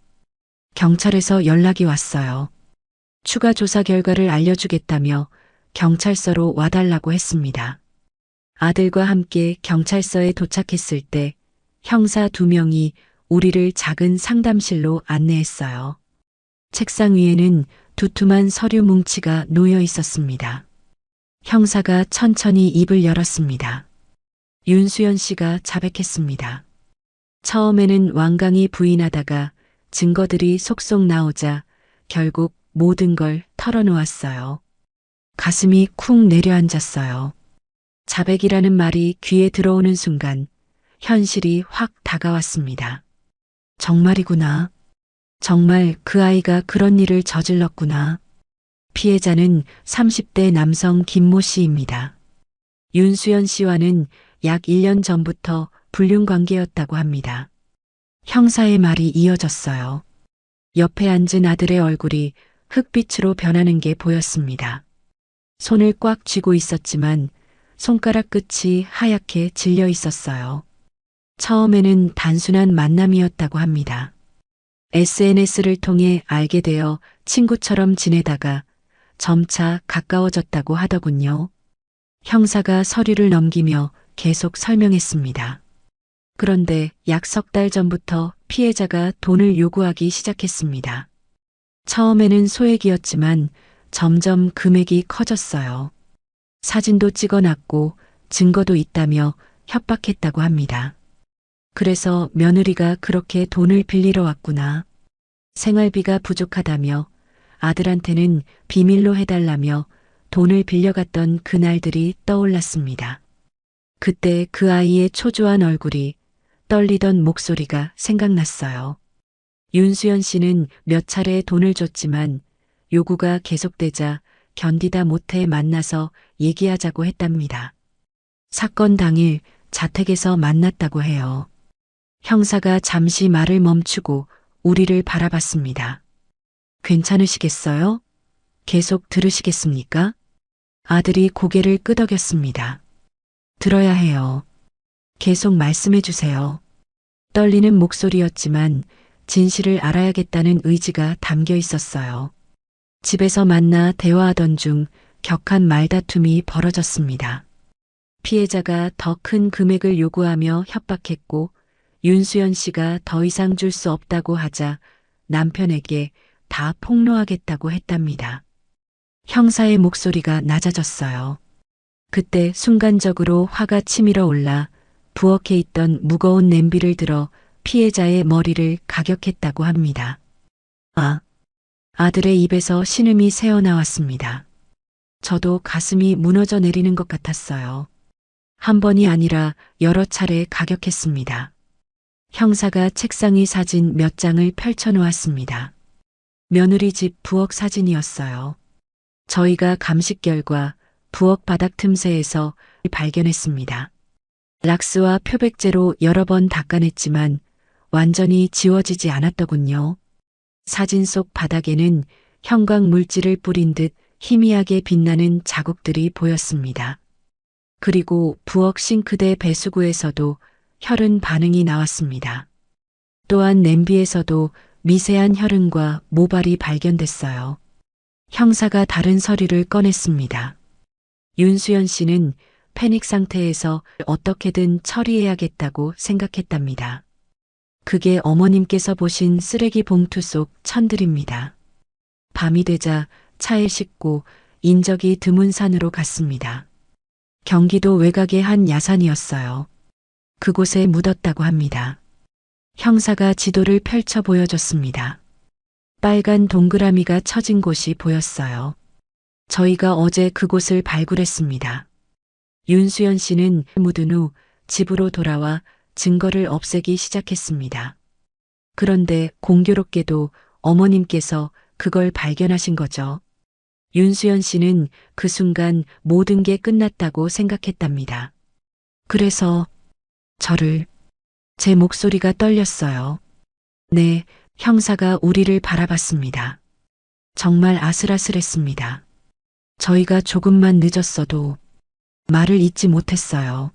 경찰에서 연락이 왔어요. 추가 조사 결과를 알려주겠다며 경찰서로 와달라고 했습니다. 아들과 함께 경찰서에 도착했을 때 형사 2명이 우리를 작은 상담실로 안내했어요. 책상 위에는 두툼한 서류 뭉치가 놓여 있었습니다. 형사가 천천히 입을 열었습니다. 윤수연 씨가 자백했습니다. 처음에는 완강히 부인하다가 증거들이 속속 나오자 결국 모든 걸 털어놓았어요. 가슴이 쿵 내려앉았어요. 자백이라는 말이 귀에 들어오는 순간 현실이 확 다가왔습니다. 정말이구나. 정말 그 아이가 그런 일을 저질렀구나. 피해자는 30대 남성 김모 씨입니다. 윤수연 씨와는 약 1년 전부터 불륜 관계였다고 합니다. 형사의 말이 이어졌어요. 옆에 앉은 아들의 얼굴이 흑빛으로 변하는 게 보였습니다. 손을 꽉 쥐고 있었지만 손가락 끝이 하얗게 질려 있었어요. 처음에는 단순한 만남이었다고 합니다. SNS를 통해 알게 되어 친구처럼 지내다가 점차 가까워졌다고 하더군요. 형사가 서류를 넘기며 계속 설명했습니다. 그런데 약 3달 전부터 피해자가 돈을 요구하기 시작했습니다. 처음에는 소액이었지만 점점 금액이 커졌어요. 사진도 찍어놨고 증거도 있다며 협박했다고 합니다. 그래서 며느리가 그렇게 돈을 빌리러 왔구나. 생활비가 부족하다며 아들한테는 비밀로 해달라며 돈을 빌려갔던 그날들이 떠올랐습니다. 그때 그 아이의 초조한 얼굴이, 떨리던 목소리가 생각났어요. 윤수연 씨는 몇 차례 돈을 줬지만 요구가 계속되자 견디다 못해 만나서 얘기하자고 했답니다. 사건 당일 자택에서 만났다고 해요. 형사가 잠시 말을 멈추고 우리를 바라봤습니다. 괜찮으시겠어요? 계속 들으시겠습니까? 아들이 고개를 끄덕였습니다. 들어야 해요. 계속 말씀해 주세요. 떨리는 목소리였지만 진실을 알아야겠다는 의지가 담겨 있었어요. 집에서 만나 대화하던 중 격한 말다툼이 벌어졌습니다. 피해자가 더 큰 금액을 요구하며 협박했고 윤수연 씨가 더 이상 줄 수 없다고 하자 남편에게 다 폭로하겠다고 했답니다. 형사의 목소리가 낮아졌어요. 그때 순간적으로 화가 치밀어 올라 부엌에 있던 무거운 냄비를 들어 피해자의 머리를 가격했다고 합니다. 아들의 입에서 신음이 새어나왔습니다. 저도 가슴이 무너져 내리는 것 같았어요. 한 번이 아니라 여러 차례 가격했습니다. 형사가 책상 위 사진 몇 장을 펼쳐놓았습니다. 며느리 집 부엌 사진이었어요. 저희가 감식 결과 부엌 바닥 틈새에서 발견했습니다. 락스와 표백제로 여러 번 닦아냈지만 완전히 지워지지 않았더군요. 사진 속 바닥에는 형광 물질을 뿌린 듯 희미하게 빛나는 자국들이 보였습니다. 그리고 부엌 싱크대 배수구에서도 혈흔 반응이 나왔습니다. 또한 냄비에서도 미세한 혈흔과 모발이 발견됐어요. 형사가 다른 서류를 꺼냈습니다. 윤수연 씨는 패닉 상태에서 어떻게든 처리해야겠다고 생각했답니다. 그게 어머님께서 보신 쓰레기 봉투 속 천들입니다. 밤이 되자 차에 싣고 인적이 드문 산으로 갔습니다. 경기도 외곽의 한 야산이었어요. 그곳에 묻었다고 합니다. 형사가 지도를 펼쳐 보여줬습니다. 빨간 동그라미가 쳐진 곳이 보였어요. 저희가 어제 그곳을 발굴했습니다. 윤수연 씨는 묻은 후 집으로 돌아와 증거를 없애기 시작했습니다. 그런데 공교롭게도 어머님께서 그걸 발견하신 거죠. 윤수연 씨는 그 순간 모든 게 끝났다고 생각했답니다. 그래서 제 목소리가 떨렸어요. 네, 형사가 우리를 바라봤습니다. 정말 아슬아슬했습니다. 저희가 조금만 늦었어도 말을 잇지 못했어요.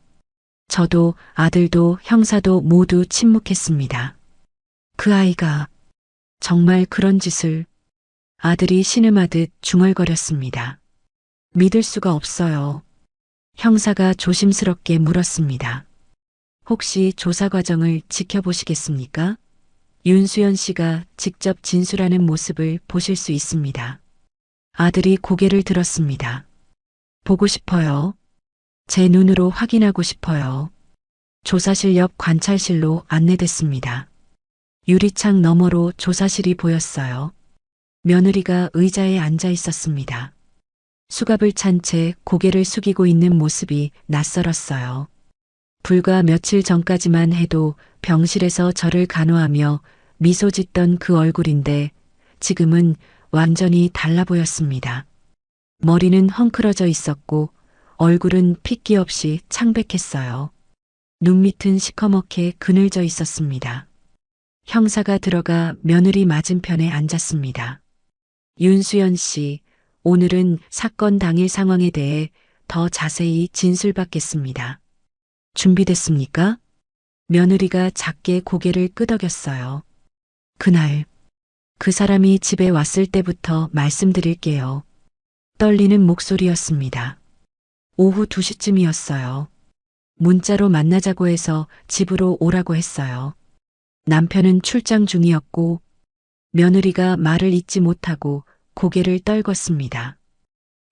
저도 아들도 형사도 모두 침묵했습니다. 그 아이가 정말 그런 짓을 아들이 신음하듯 중얼거렸습니다. 믿을 수가 없어요. 형사가 조심스럽게 물었습니다. 혹시 조사 과정을 지켜보시겠습니까? 윤수연 씨가 직접 진술하는 모습을 보실 수 있습니다. 아들이 고개를 들었습니다. 보고 싶어요. 제 눈으로 확인하고 싶어요. 조사실 옆 관찰실로 안내됐습니다. 유리창 너머로 조사실이 보였어요. 며느리가 의자에 앉아 있었습니다. 수갑을 찬 채 고개를 숙이고 있는 모습이 낯설었어요. 불과 며칠 전까지만 해도 병실에서 저를 간호하며 미소 짓던 그 얼굴인데 지금은 완전히 달라 보였습니다. 머리는 헝클어져 있었고 얼굴은 핏기 없이 창백했어요. 눈밑은 시커멓게 그늘져 있었습니다. 형사가 들어가 며느리 맞은편에 앉았습니다. 윤수연 씨, 오늘은 사건 당일 상황에 대해 더 자세히 진술받겠습니다. 준비됐습니까? 며느리가 작게 고개를 끄덕였어요. 그날, 그 사람이 집에 왔을 때부터 말씀드릴게요. 떨리는 목소리였습니다. 오후 2시쯤이었어요. 문자로 만나자고 해서 집으로 오라고 했어요. 남편은 출장 중이었고 며느리가 말을 잇지 못하고 고개를 떨궜습니다.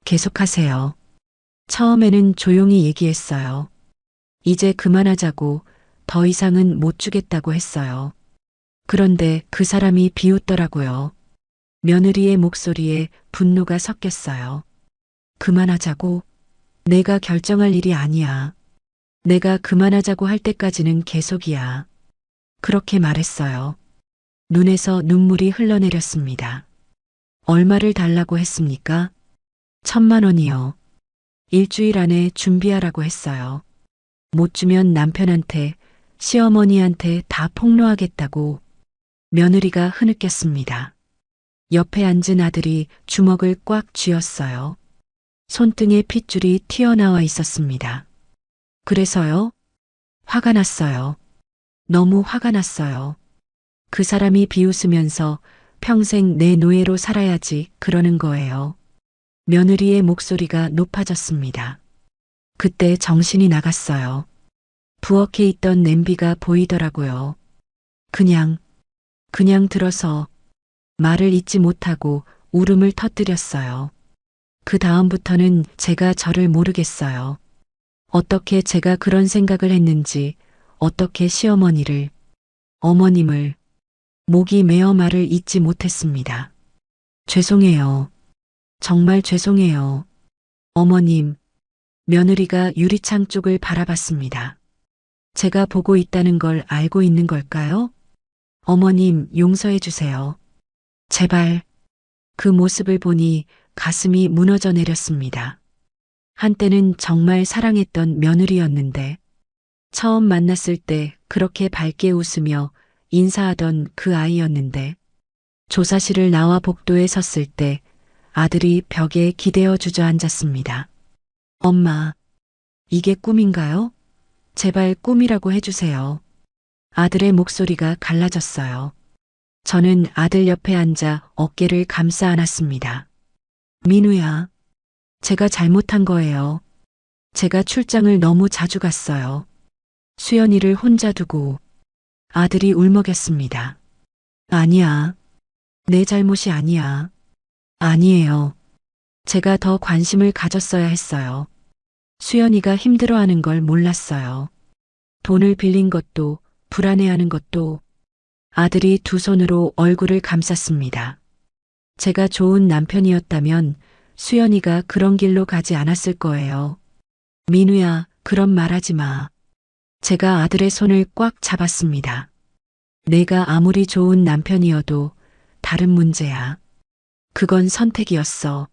계속하세요. 처음에는 조용히 얘기했어요. 이제 그만하자고, 더 이상은 못 주겠다고 했어요. 그런데 그 사람이 비웃더라고요. 며느리의 목소리에 분노가 섞였어요. 그만하자고? 내가 결정할 일이 아니야. 내가 그만하자고 할 때까지는 계속이야. 그렇게 말했어요. 눈에서 눈물이 흘러내렸습니다. 얼마를 달라고 했습니까? 1,000만 원이요. 일주일 안에 준비하라고 했어요. 못 주면 남편한테, 시어머니한테 다 폭로하겠다고. 며느리가 흐느꼈습니다. 옆에 앉은 아들이 주먹을 꽉 쥐었어요. 손등에 핏줄이 튀어나와 있었습니다. 그래서요? 화가 났어요. 너무 화가 났어요. 그 사람이 비웃으면서 평생 내 노예로 살아야지 그러는 거예요. 며느리의 목소리가 높아졌습니다. 그때 정신이 나갔어요. 부엌에 있던 냄비가 보이더라고요. 그냥 들어서 말을 잇지 못하고 울음을 터뜨렸어요. 그 다음부터는 제가 저를 모르겠어요. 어떻게 제가 그런 생각을 했는지, 어떻게 시어머니를, 어머님을, 목이 메어 말을 잇지 못했습니다. 죄송해요. 정말 죄송해요. 어머님, 며느리가 유리창 쪽을 바라봤습니다. 제가 보고 있다는 걸 알고 있는 걸까요? 어머님, 용서해 주세요. 제발. 그 모습을 보니 가슴이 무너져 내렸습니다. 한때는 정말 사랑했던 며느리였는데, 처음 만났을 때 그렇게 밝게 웃으며 인사하던 그 아이였는데, 조사실을 나와 복도에 섰을 때 아들이 벽에 기대어 주저앉았습니다. 엄마, 이게 꿈인가요? 제발 꿈이라고 해주세요. 아들의 목소리가 갈라졌어요. 저는 아들 옆에 앉아 어깨를 감싸 안았습니다. 민우야, 제가 잘못한 거예요. 제가 출장을 너무 자주 갔어요. 수연이를 혼자 두고. 아들이 울먹였습니다. 아니야. 내 잘못이 아니야. 아니에요. 제가 더 관심을 가졌어야 했어요. 수연이가 힘들어하는 걸 몰랐어요. 돈을 빌린 것도, 불안해하는 것도. 아들이 두 손으로 얼굴을 감쌌습니다. 제가 좋은 남편이었다면 수연이가 그런 길로 가지 않았을 거예요. 민우야, 그런 말 하지 마. 제가 아들의 손을 꽉 잡았습니다. 내가 아무리 좋은 남편이어도 다른 문제야. 그건 선택이었어.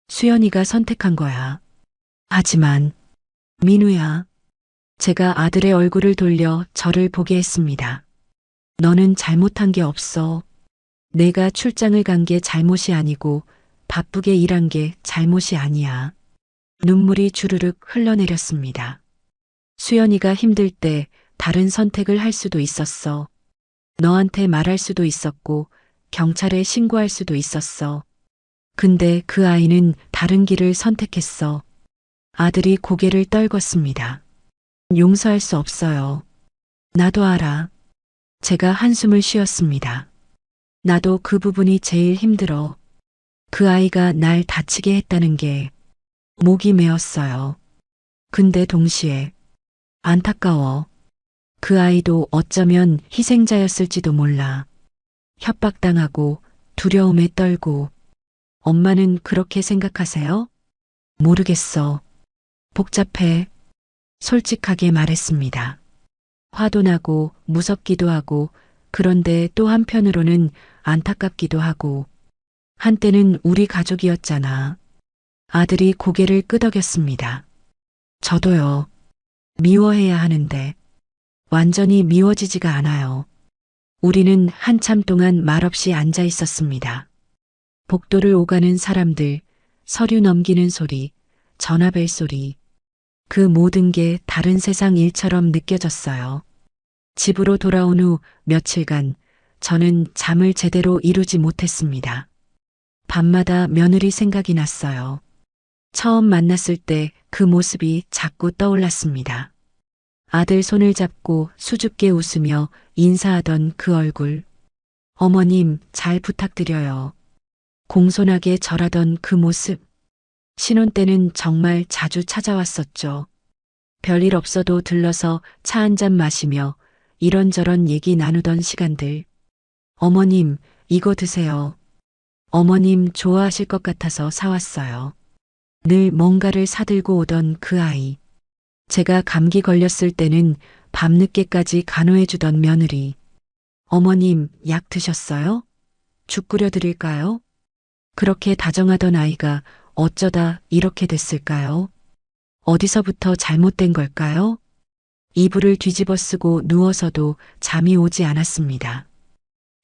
수연이가 선택한 거야. 하지만, 민우야. 제가 아들의 얼굴을 돌려 저를 보게 했습니다. 너는 잘못한 게 없어. 내가 출장을 간 게 잘못이 아니고 바쁘게 일한 게 잘못이 아니야. 눈물이 주르륵 흘러내렸습니다. 수연이가 힘들 때 다른 선택을 할 수도 있었어. 너한테 말할 수도 있었고 경찰에 신고할 수도 있었어. 근데 그 아이는 다른 길을 선택했어. 아들이 고개를 떨궜습니다. 용서할 수 없어요. 나도 알아. 제가 한숨을 쉬었습니다. 나도 그 부분이 제일 힘들어. 그 아이가 날 다치게 했다는 게 목이 메었어요. 근데 동시에 안타까워. 그 아이도 어쩌면 희생자였을지도 몰라. 협박당하고 두려움에 떨고. 엄마는 그렇게 생각하세요? 모르겠어. 복잡해. 솔직하게 말했습니다. 화도 나고 무섭기도 하고 그런데 또 한편으로는 안타깝기도 하고 한때는 우리 가족이었잖아. 아들이 고개를 끄덕였습니다. 저도요. 미워해야 하는데 완전히 미워지지가 않아요. 우리는 한참 동안 말없이 앉아 있었습니다. 복도를 오가는 사람들, 서류 넘기는 소리, 전화벨 소리. 그 모든 게 다른 세상 일처럼 느껴졌어요. 집으로 돌아온 후 며칠간 저는 잠을 제대로 이루지 못했습니다. 밤마다 며느리 생각이 났어요. 처음 만났을 때 그 모습이 자꾸 떠올랐습니다. 아들 손을 잡고 수줍게 웃으며 인사하던 그 얼굴. 어머님, 잘 부탁드려요. 공손하게 절하던 그 모습. 신혼 때는 정말 자주 찾아왔었죠. 별일 없어도 들러서 차 한 잔 마시며 이런저런 얘기 나누던 시간들. 어머님, 이거 드세요. 어머님 좋아하실 것 같아서 사왔어요. 늘 뭔가를 사들고 오던 그 아이. 제가 감기 걸렸을 때는 밤늦게까지 간호해주던 며느리. 어머님, 약 드셨어요? 죽 끓여 드릴까요? 그렇게 다정하던 아이가 어쩌다 이렇게 됐을까요? 어디서부터 잘못된 걸까요? 이불을 뒤집어 쓰고 누워서도 잠이 오지 않았습니다.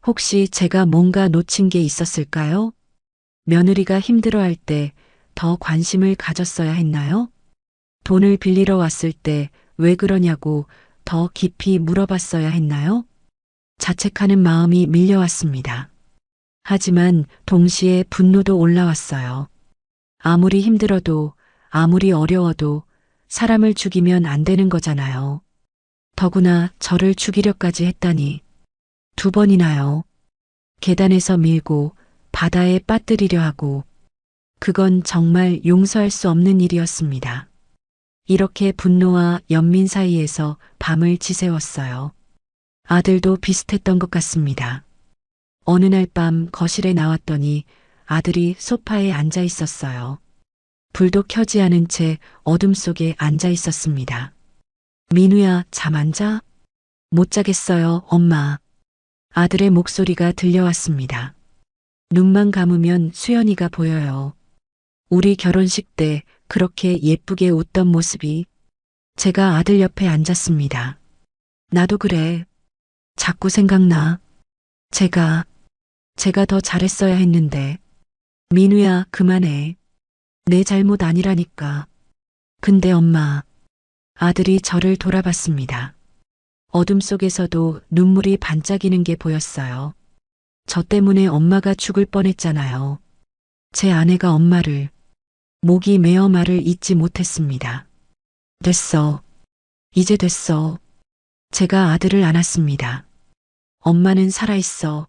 혹시 제가 뭔가 놓친 게 있었을까요? 며느리가 힘들어할 때 더 관심을 가졌어야 했나요? 돈을 빌리러 왔을 때 왜 그러냐고 더 깊이 물어봤어야 했나요? 자책하는 마음이 밀려왔습니다. 하지만 동시에 분노도 올라왔어요. 아무리 힘들어도, 아무리 어려워도 사람을 죽이면 안 되는 거잖아요. 더구나 저를 죽이려까지 했다니. 2번이나요. 계단에서 밀고 바다에 빠뜨리려 하고, 그건 정말 용서할 수 없는 일이었습니다. 이렇게 분노와 연민 사이에서 밤을 지새웠어요. 아들도 비슷했던 것 같습니다. 어느 날 밤 거실에 나왔더니 아들이 소파에 앉아 있었어요. 불도 켜지 않은 채 어둠 속에 앉아 있었습니다. 민우야, 잠 안 자? 못 자겠어요, 엄마. 아들의 목소리가 들려왔습니다. 눈만 감으면 수연이가 보여요. 우리 결혼식 때 그렇게 예쁘게 웃던 모습이. 제가 아들 옆에 앉았습니다. 나도 그래. 자꾸 생각나. 제가 더 잘했어야 했는데. 민우야, 그만해. 내 잘못 아니라니까. 근데 엄마. 아들이 저를 돌아봤습니다. 어둠 속에서도 눈물이 반짝이는 게 보였어요. 저 때문에 엄마가 죽을 뻔했잖아요. 제 아내가 엄마를, 목이 메어 말을 잇지 못했습니다. 됐어. 이제 됐어. 제가 아들을 안았습니다. 엄마는 살아있어.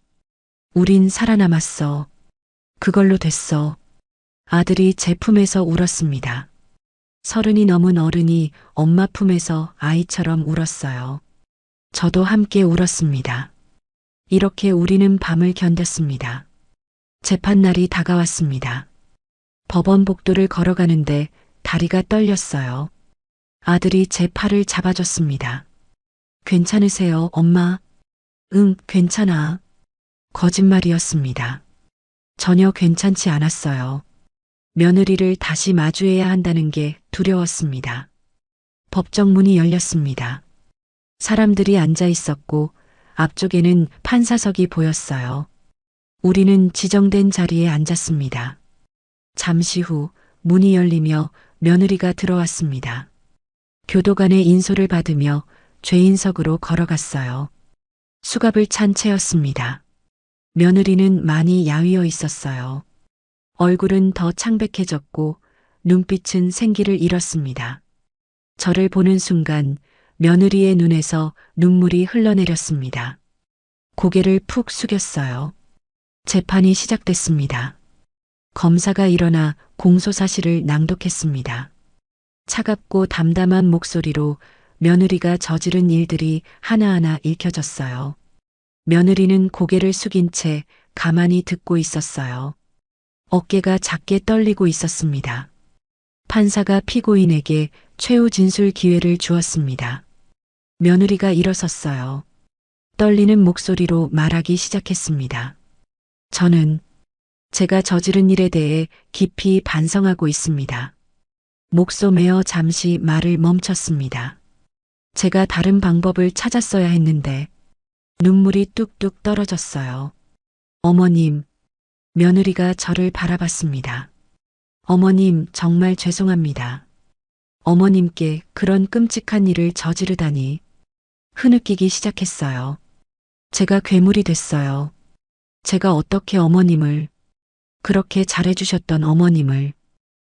우린 살아남았어. 그걸로 됐어. 아들이 제 품에서 울었습니다. 30이 넘은 어른이 엄마 품에서 아이처럼 울었어요. 저도 함께 울었습니다. 이렇게 우리는 밤을 견뎠습니다. 재판날이 다가왔습니다. 법원 복도를 걸어가는데 다리가 떨렸어요. 아들이 제 팔을 잡아줬습니다. 괜찮으세요, 엄마? 응, 괜찮아. 거짓말이었습니다. 전혀 괜찮지 않았어요. 며느리를 다시 마주해야 한다는 게 두려웠습니다. 법정 문이 열렸습니다. 사람들이 앉아 있었고 앞쪽에는 판사석이 보였어요. 우리는 지정된 자리에 앉았습니다. 잠시 후 문이 열리며 며느리가 들어왔습니다. 교도관의 인솔을 받으며 죄인석으로 걸어갔어요. 수갑을 찬 채였습니다. 며느리는 많이 야위어 있었어요. 얼굴은 더 창백해졌고 눈빛은 생기를 잃었습니다. 저를 보는 순간 며느리의 눈에서 눈물이 흘러내렸습니다. 고개를 푹 숙였어요. 재판이 시작됐습니다. 검사가 일어나 공소사실을 낭독했습니다. 차갑고 담담한 목소리로 며느리가 저지른 일들이 하나하나 읽혀졌어요. 며느리는 고개를 숙인 채 가만히 듣고 있었어요. 어깨가 작게 떨리고 있었습니다. 판사가 피고인에게 최후 진술 기회를 주었습니다. 며느리가 일어섰어요. 떨리는 목소리로 말하기 시작했습니다. 저는 제가 저지른 일에 대해 깊이 반성하고 있습니다. 목소매어 잠시 말을 멈췄습니다. 제가 다른 방법을 찾았어야 했는데 눈물이 뚝뚝 떨어졌어요. 어머님, 며느리가 저를 바라봤습니다. 어머님, 정말 죄송합니다. 어머님께 그런 끔찍한 일을 저지르다니. 흐느끼기 시작했어요. 제가 괴물이 됐어요. 제가 어떻게 어머님을, 그렇게 잘해주셨던 어머님을.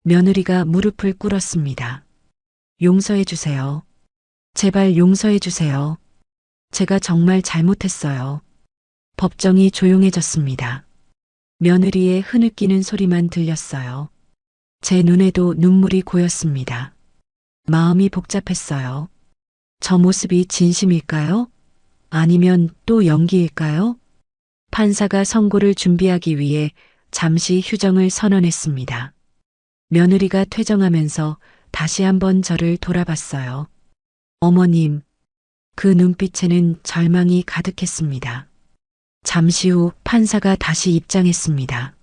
며느리가 무릎을 꿇었습니다. 용서해 주세요. 제발 용서해 주세요. 제가 정말 잘못했어요. 법정이 조용해졌습니다. 며느리의 흐느끼는 소리만 들렸어요. 제 눈에도 눈물이 고였습니다. 마음이 복잡했어요. 저 모습이 진심일까요? 아니면 또 연기일까요? 판사가 선고를 준비하기 위해 잠시 휴정을 선언했습니다. 며느리가 퇴정하면서 다시 한번 저를 돌아봤어요. 어머님, 그 눈빛에는 절망이 가득했습니다. 잠시 후 판사가 다시 입장했습니다.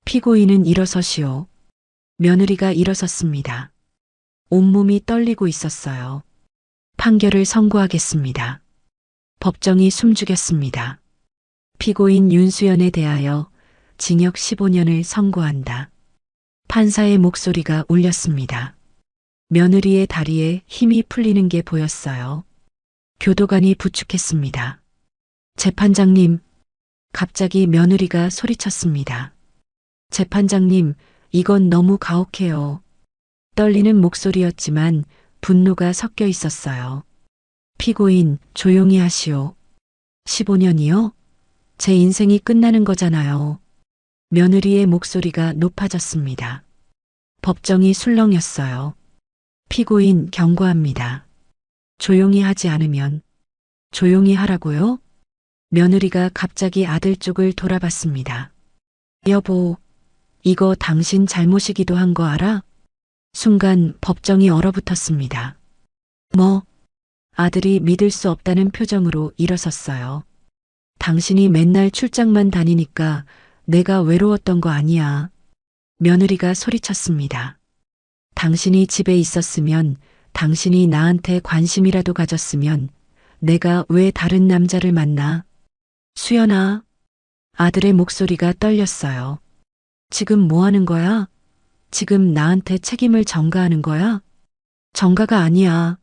피고인은 일어서시오. 며느리가 일어섰습니다. 온몸이 떨리고 있었어요. 판결을 선고하겠습니다. 법정이 숨죽였습니다. 피고인 윤수연에 대하여 징역 15년을 선고한다. 판사의 목소리가 울렸습니다. 며느리의 다리에 힘이 풀리는 게 보였어요. 교도관이 부축했습니다. 재판장님, 갑자기 며느리가 소리쳤습니다. 재판장님, 이건 너무 가혹해요. 떨리는 목소리였지만 분노가 섞여 있었어요. 피고인, 조용히 하시오. 15년이요? 제 인생이 끝나는 거잖아요. 며느리의 목소리가 높아졌습니다. 법정이 술렁였어요. 피고인, 경고합니다. 조용히 하지 않으면 조용히 하라고요? 며느리가 갑자기 아들 쪽을 돌아봤습니다. 여보, 이거 당신 잘못이기도 한 거 알아? 순간 법정이 얼어붙었습니다. 뭐? 아들이 믿을 수 없다는 표정으로 일어섰어요. 당신이 맨날 출장만 다니니까 내가 외로웠던 거 아니야. 며느리가 소리쳤습니다. 당신이 집에 있었으면, 당신이 나한테 관심이라도 가졌으면 내가 왜 다른 남자를 만나? 수연아. 아들의 목소리가 떨렸어요. 지금 뭐 하는 거야? 지금 나한테 책임을 전가하는 거야? 전가가 아니야.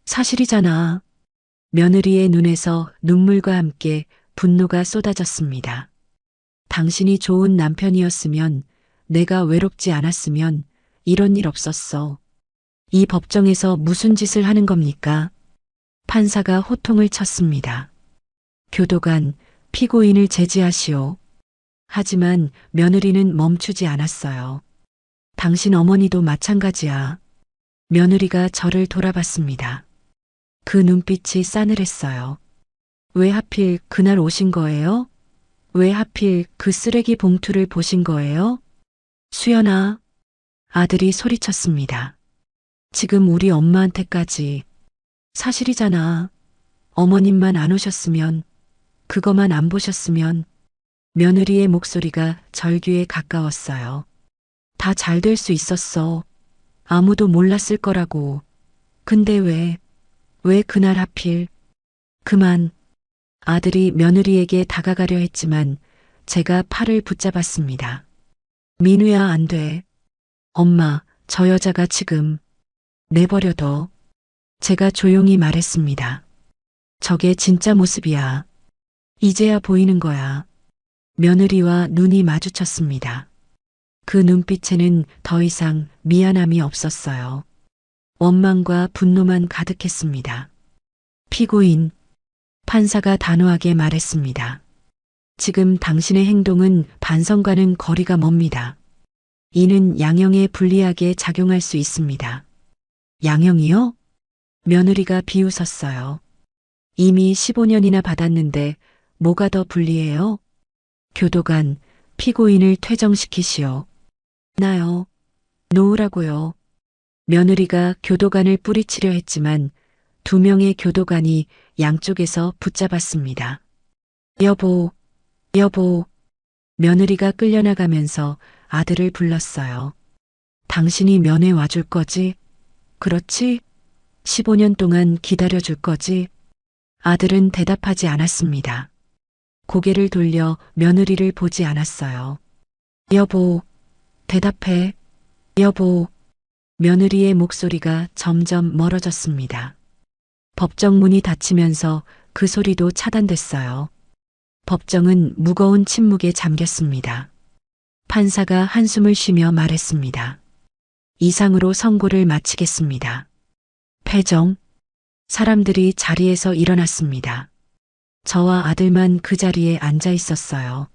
사실이잖아. 며느리의 눈에서 눈물과 함께 분노가 쏟아졌습니다. 당신이 좋은 남편이었으면, 내가 외롭지 않았으면 이런 일 없었어. 이 법정에서 무슨 짓을 하는 겁니까? 판사가 호통을 쳤습니다. 교도관, 피고인을 제지하시오. 하지만 며느리는 멈추지 않았어요. 당신 어머니도 마찬가지야. 며느리가 저를 돌아봤습니다. 그 눈빛이 싸늘했어요. 왜 하필 그날 오신 거예요? 왜 하필 그 쓰레기 봉투를 보신 거예요? 수연아. 아들이 소리쳤습니다. 지금 우리 엄마한테까지. 사실이잖아. 어머님만 안 오셨으면, 그거만 안 보셨으면. 며느리의 목소리가 절규에 가까웠어요. 다 잘 될 수 있었어. 아무도 몰랐을 거라고. 근데 왜 그날 하필. 그만. 아들이 며느리에게 다가가려 했지만 제가 팔을 붙잡았습니다. 민우야, 안 돼. 엄마, 저 여자가 지금. 내버려둬. 제가 조용히 말했습니다. 저게 진짜 모습이야. 이제야 보이는 거야. 며느리와 눈이 마주쳤습니다. 그 눈빛에는 더 이상 미안함이 없었어요. 원망과 분노만 가득했습니다. 피고인, 판사가 단호하게 말했습니다. 지금 당신의 행동은 반성과는 거리가 멉니다. 이는 양형에 불리하게 작용할 수 있습니다. 양형이요? 며느리가 비웃었어요. 이미 15년이나 받았는데 뭐가 더 불리해요? 교도관, 피고인을 퇴정시키시오. 나요. 놓으라고요. 며느리가 교도관을 뿌리치려 했지만 2명의 교도관이 양쪽에서 붙잡았습니다. 여보, 여보. 며느리가 끌려나가면서 아들을 불렀어요. 당신이 면회 와줄 거지? 그렇지? 15년 동안 기다려줄 거지? 아들은 대답하지 않았습니다. 고개를 돌려 며느리를 보지 않았어요. 여보, 대답해. 여보. 며느리의 목소리가 점점 멀어졌습니다. 법정 문이 닫히면서 그 소리도 차단됐어요. 법정은 무거운 침묵에 잠겼습니다. 판사가 한숨을 쉬며 말했습니다. 이상으로 선고를 마치겠습니다. 패정. 사람들이 자리에서 일어났습니다. 저와 아들만 그 자리에 앉아 있었어요.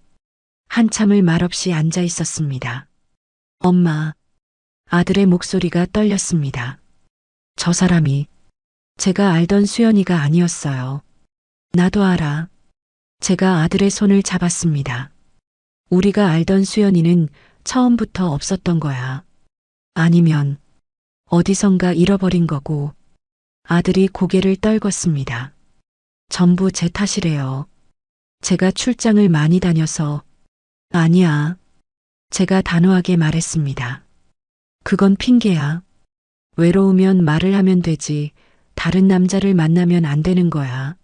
한참을 말없이 앉아 있었습니다. 엄마. 아들의 목소리가 떨렸습니다. 저 사람이 제가 알던 수연이가 아니었어요. 나도 알아. 제가 아들의 손을 잡았습니다. 우리가 알던 수연이는 처음부터 없었던 거야. 아니면 어디선가 잃어버린 거고. 아들이 고개를 떨궜습니다. 전부 제 탓이래요. 제가 출장을 많이 다녀서. 아니야. 제가 단호하게 말했습니다. 그건 핑계야. 외로우면 말을 하면 되지. 다른 남자를 만나면 안 되는 거야.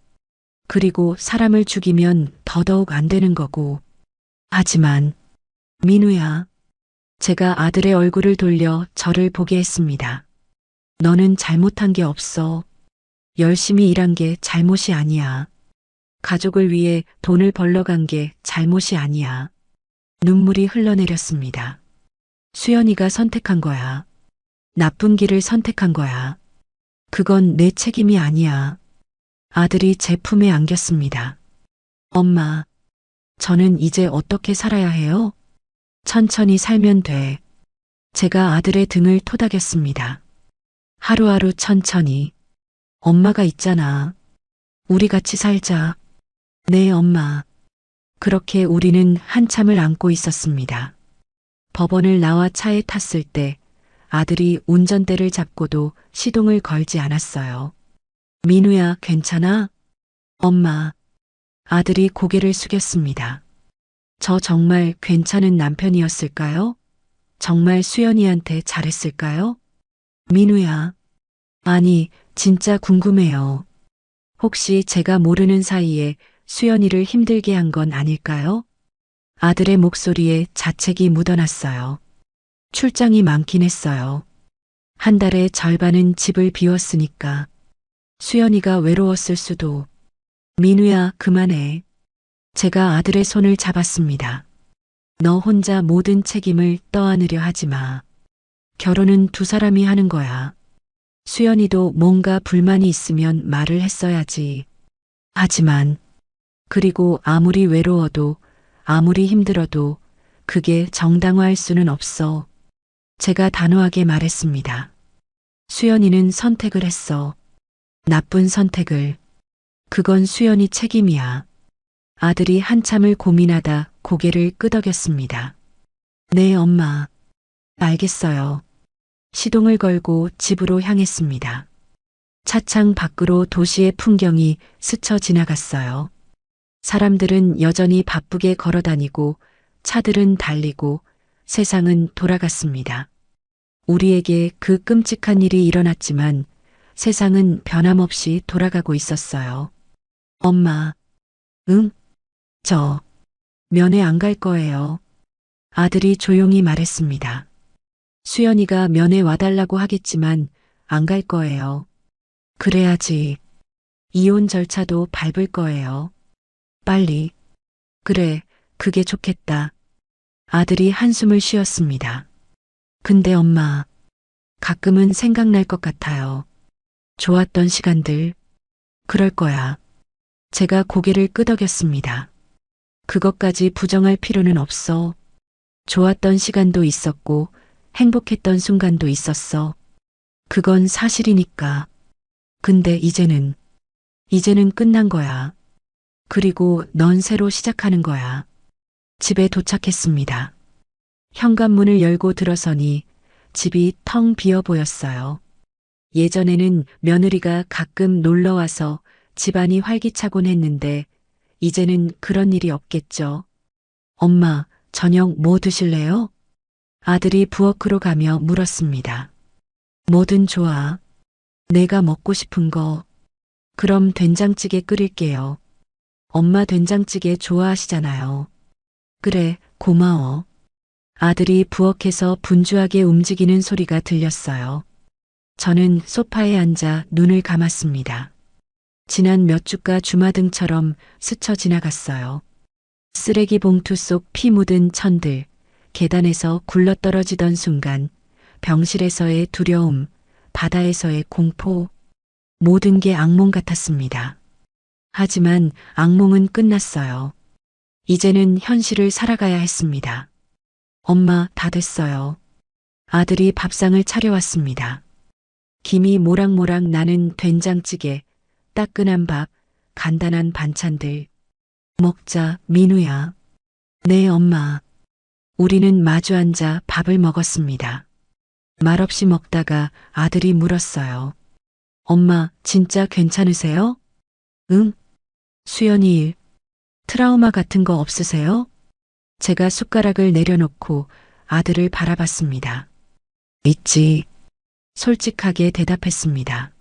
그리고 사람을 죽이면 더더욱 안 되는 거고. 하지만, 민우야. 제가 아들의 얼굴을 돌려 저를 보게 했습니다. 너는 잘못한 게 없어. 열심히 일한 게 잘못이 아니야. 가족을 위해 돈을 벌러 간 게 잘못이 아니야. 눈물이 흘러내렸습니다. 수연이가 선택한 거야. 나쁜 길을 선택한 거야. 그건 내 책임이 아니야. 아들이 제 품에 안겼습니다. 엄마, 저는 이제 어떻게 살아야 해요? 천천히 살면 돼. 제가 아들의 등을 토닥였습니다. 하루하루 천천히. 엄마가 있잖아. 우리 같이 살자. 네, 엄마. 그렇게 우리는 한참을 안고 있었습니다. 법원을 나와 차에 탔을 때 아들이 운전대를 잡고도 시동을 걸지 않았어요. 민우야, 괜찮아? 엄마. 아들이 고개를 숙였습니다. 저 정말 괜찮은 남편이었을까요? 정말 수연이한테 잘했을까요? 민우야. 아니, 진짜 궁금해요. 혹시 제가 모르는 사이에 수연이를 힘들게 한 건 아닐까요? 아들의 목소리에 자책이 묻어났어요. 출장이 많긴 했어요. 한 달에 절반은 집을 비웠으니까. 수연이가 외로웠을 수도. 민우야, 그만해. 제가 아들의 손을 잡았습니다. 너 혼자 모든 책임을 떠안으려 하지 마. 결혼은 두 사람이 하는 거야. 수연이도 뭔가 불만이 있으면 말을 했어야지. 하지만, 그리고 아무리 외로워도, 아무리 힘들어도 그게 정당화할 수는 없어. 제가 단호하게 말했습니다. 수연이는 선택을 했어. 나쁜 선택을. 그건 수연이 책임이야. 아들이 한참을 고민하다 고개를 끄덕였습니다. 네, 엄마. 알겠어요. 시동을 걸고 집으로 향했습니다. 차창 밖으로 도시의 풍경이 스쳐 지나갔어요. 사람들은 여전히 바쁘게 걸어 다니고 차들은 달리고 세상은 돌아갔습니다. 우리에게 그 끔찍한 일이 일어났지만 세상은 변함없이 돌아가고 있었어요. 엄마. 응? 저 면회 안 갈 거예요. 아들이 조용히 말했습니다. 수연이가 면회 와달라고 하겠지만 안 갈 거예요. 그래야지. 이혼 절차도 밟을 거예요. 빨리. 그래, 그게 좋겠다. 아들이 한숨을 쉬었습니다. 근데 엄마, 가끔은 생각날 것 같아요. 좋았던 시간들. 그럴 거야. 제가 고개를 끄덕였습니다. 그것까지 부정할 필요는 없어. 좋았던 시간도 있었고 행복했던 순간도 있었어. 그건 사실이니까. 근데 이제는 끝난 거야. 그리고 넌 새로 시작하는 거야. 집에 도착했습니다. 현관문을 열고 들어서니 집이 텅 비어 보였어요. 예전에는 며느리가 가끔 놀러 와서 집안이 활기차곤 했는데 이제는 그런 일이 없겠죠. 엄마, 저녁 뭐 드실래요? 아들이 부엌으로 가며 물었습니다. 뭐든 좋아. 내가 먹고 싶은 거. 그럼 된장찌개 끓일게요. 엄마 된장찌개 좋아하시잖아요. 그래, 고마워. 아들이 부엌에서 분주하게 움직이는 소리가 들렸어요. 저는 소파에 앉아 눈을 감았습니다. 지난 몇 주가 주마등처럼 스쳐 지나갔어요. 쓰레기 봉투 속 피 묻은 천들, 계단에서 굴러떨어지던 순간, 병실에서의 두려움, 바다에서의 공포, 모든 게 악몽 같았습니다. 하지만 악몽은 끝났어요. 이제는 현실을 살아가야 했습니다. 엄마, 다 됐어요. 아들이 밥상을 차려왔습니다. 김이 모락모락 나는 된장찌개, 따끈한 밥, 간단한 반찬들. 먹자, 민우야. 네, 엄마. 우리는 마주 앉아 밥을 먹었습니다. 말없이 먹다가 아들이 물었어요. 엄마, 진짜 괜찮으세요? 응? 수연이 일, 트라우마 같은 거 없으세요? 제가 숟가락을 내려놓고 아들을 바라봤습니다. 있지. 솔직하게 대답했습니다.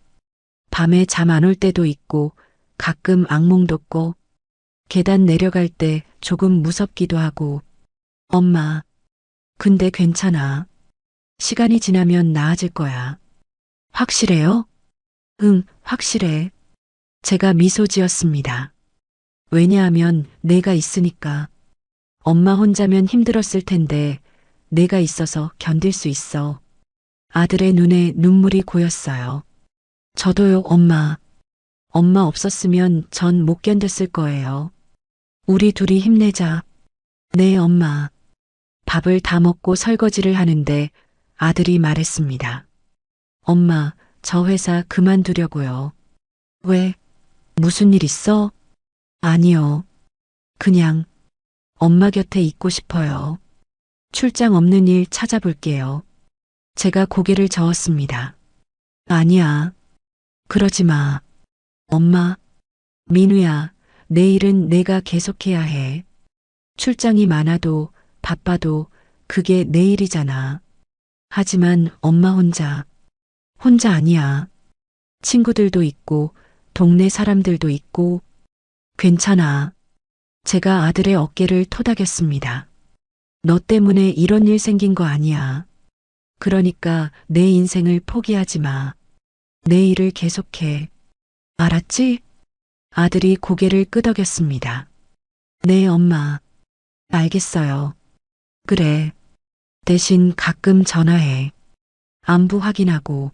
밤에 잠 안 올 때도 있고 가끔 악몽도 꿔. 계단 내려갈 때 조금 무섭기도 하고. 엄마, 근데 괜찮아. 시간이 지나면 나아질 거야. 확실해요? 응, 확실해. 제가 미소 지었습니다. 왜냐하면 내가 있으니까. 엄마 혼자면 힘들었을 텐데 내가 있어서 견딜 수 있어. 아들의 눈에 눈물이 고였어요. 저도요, 엄마. 엄마 없었으면 전 못 견뎠을 거예요. 우리 둘이 힘내자. 네, 엄마. 밥을 다 먹고 설거지를 하는데 아들이 말했습니다. 엄마, 저 회사 그만두려고요. 왜? 무슨 일 있어? 아니요. 그냥 엄마 곁에 있고 싶어요. 출장 없는 일 찾아볼게요. 제가 고개를 저었습니다. 아니야. 그러지 마. 엄마, 민우야, 내일은 내가 계속해야 해. 출장이 많아도 바빠도 그게 내일이잖아. 하지만 엄마 혼자 아니야. 친구들도 있고 동네 사람들도 있고 괜찮아. 제가 아들의 어깨를 토닥였습니다. 너 때문에 이런 일 생긴 거 아니야. 그러니까 내 인생을 포기하지 마. 내 일을 계속해. 알았지? 아들이 고개를 끄덕였습니다. 네, 엄마. 알겠어요. 그래. 대신 가끔 전화해. 안부 확인하고.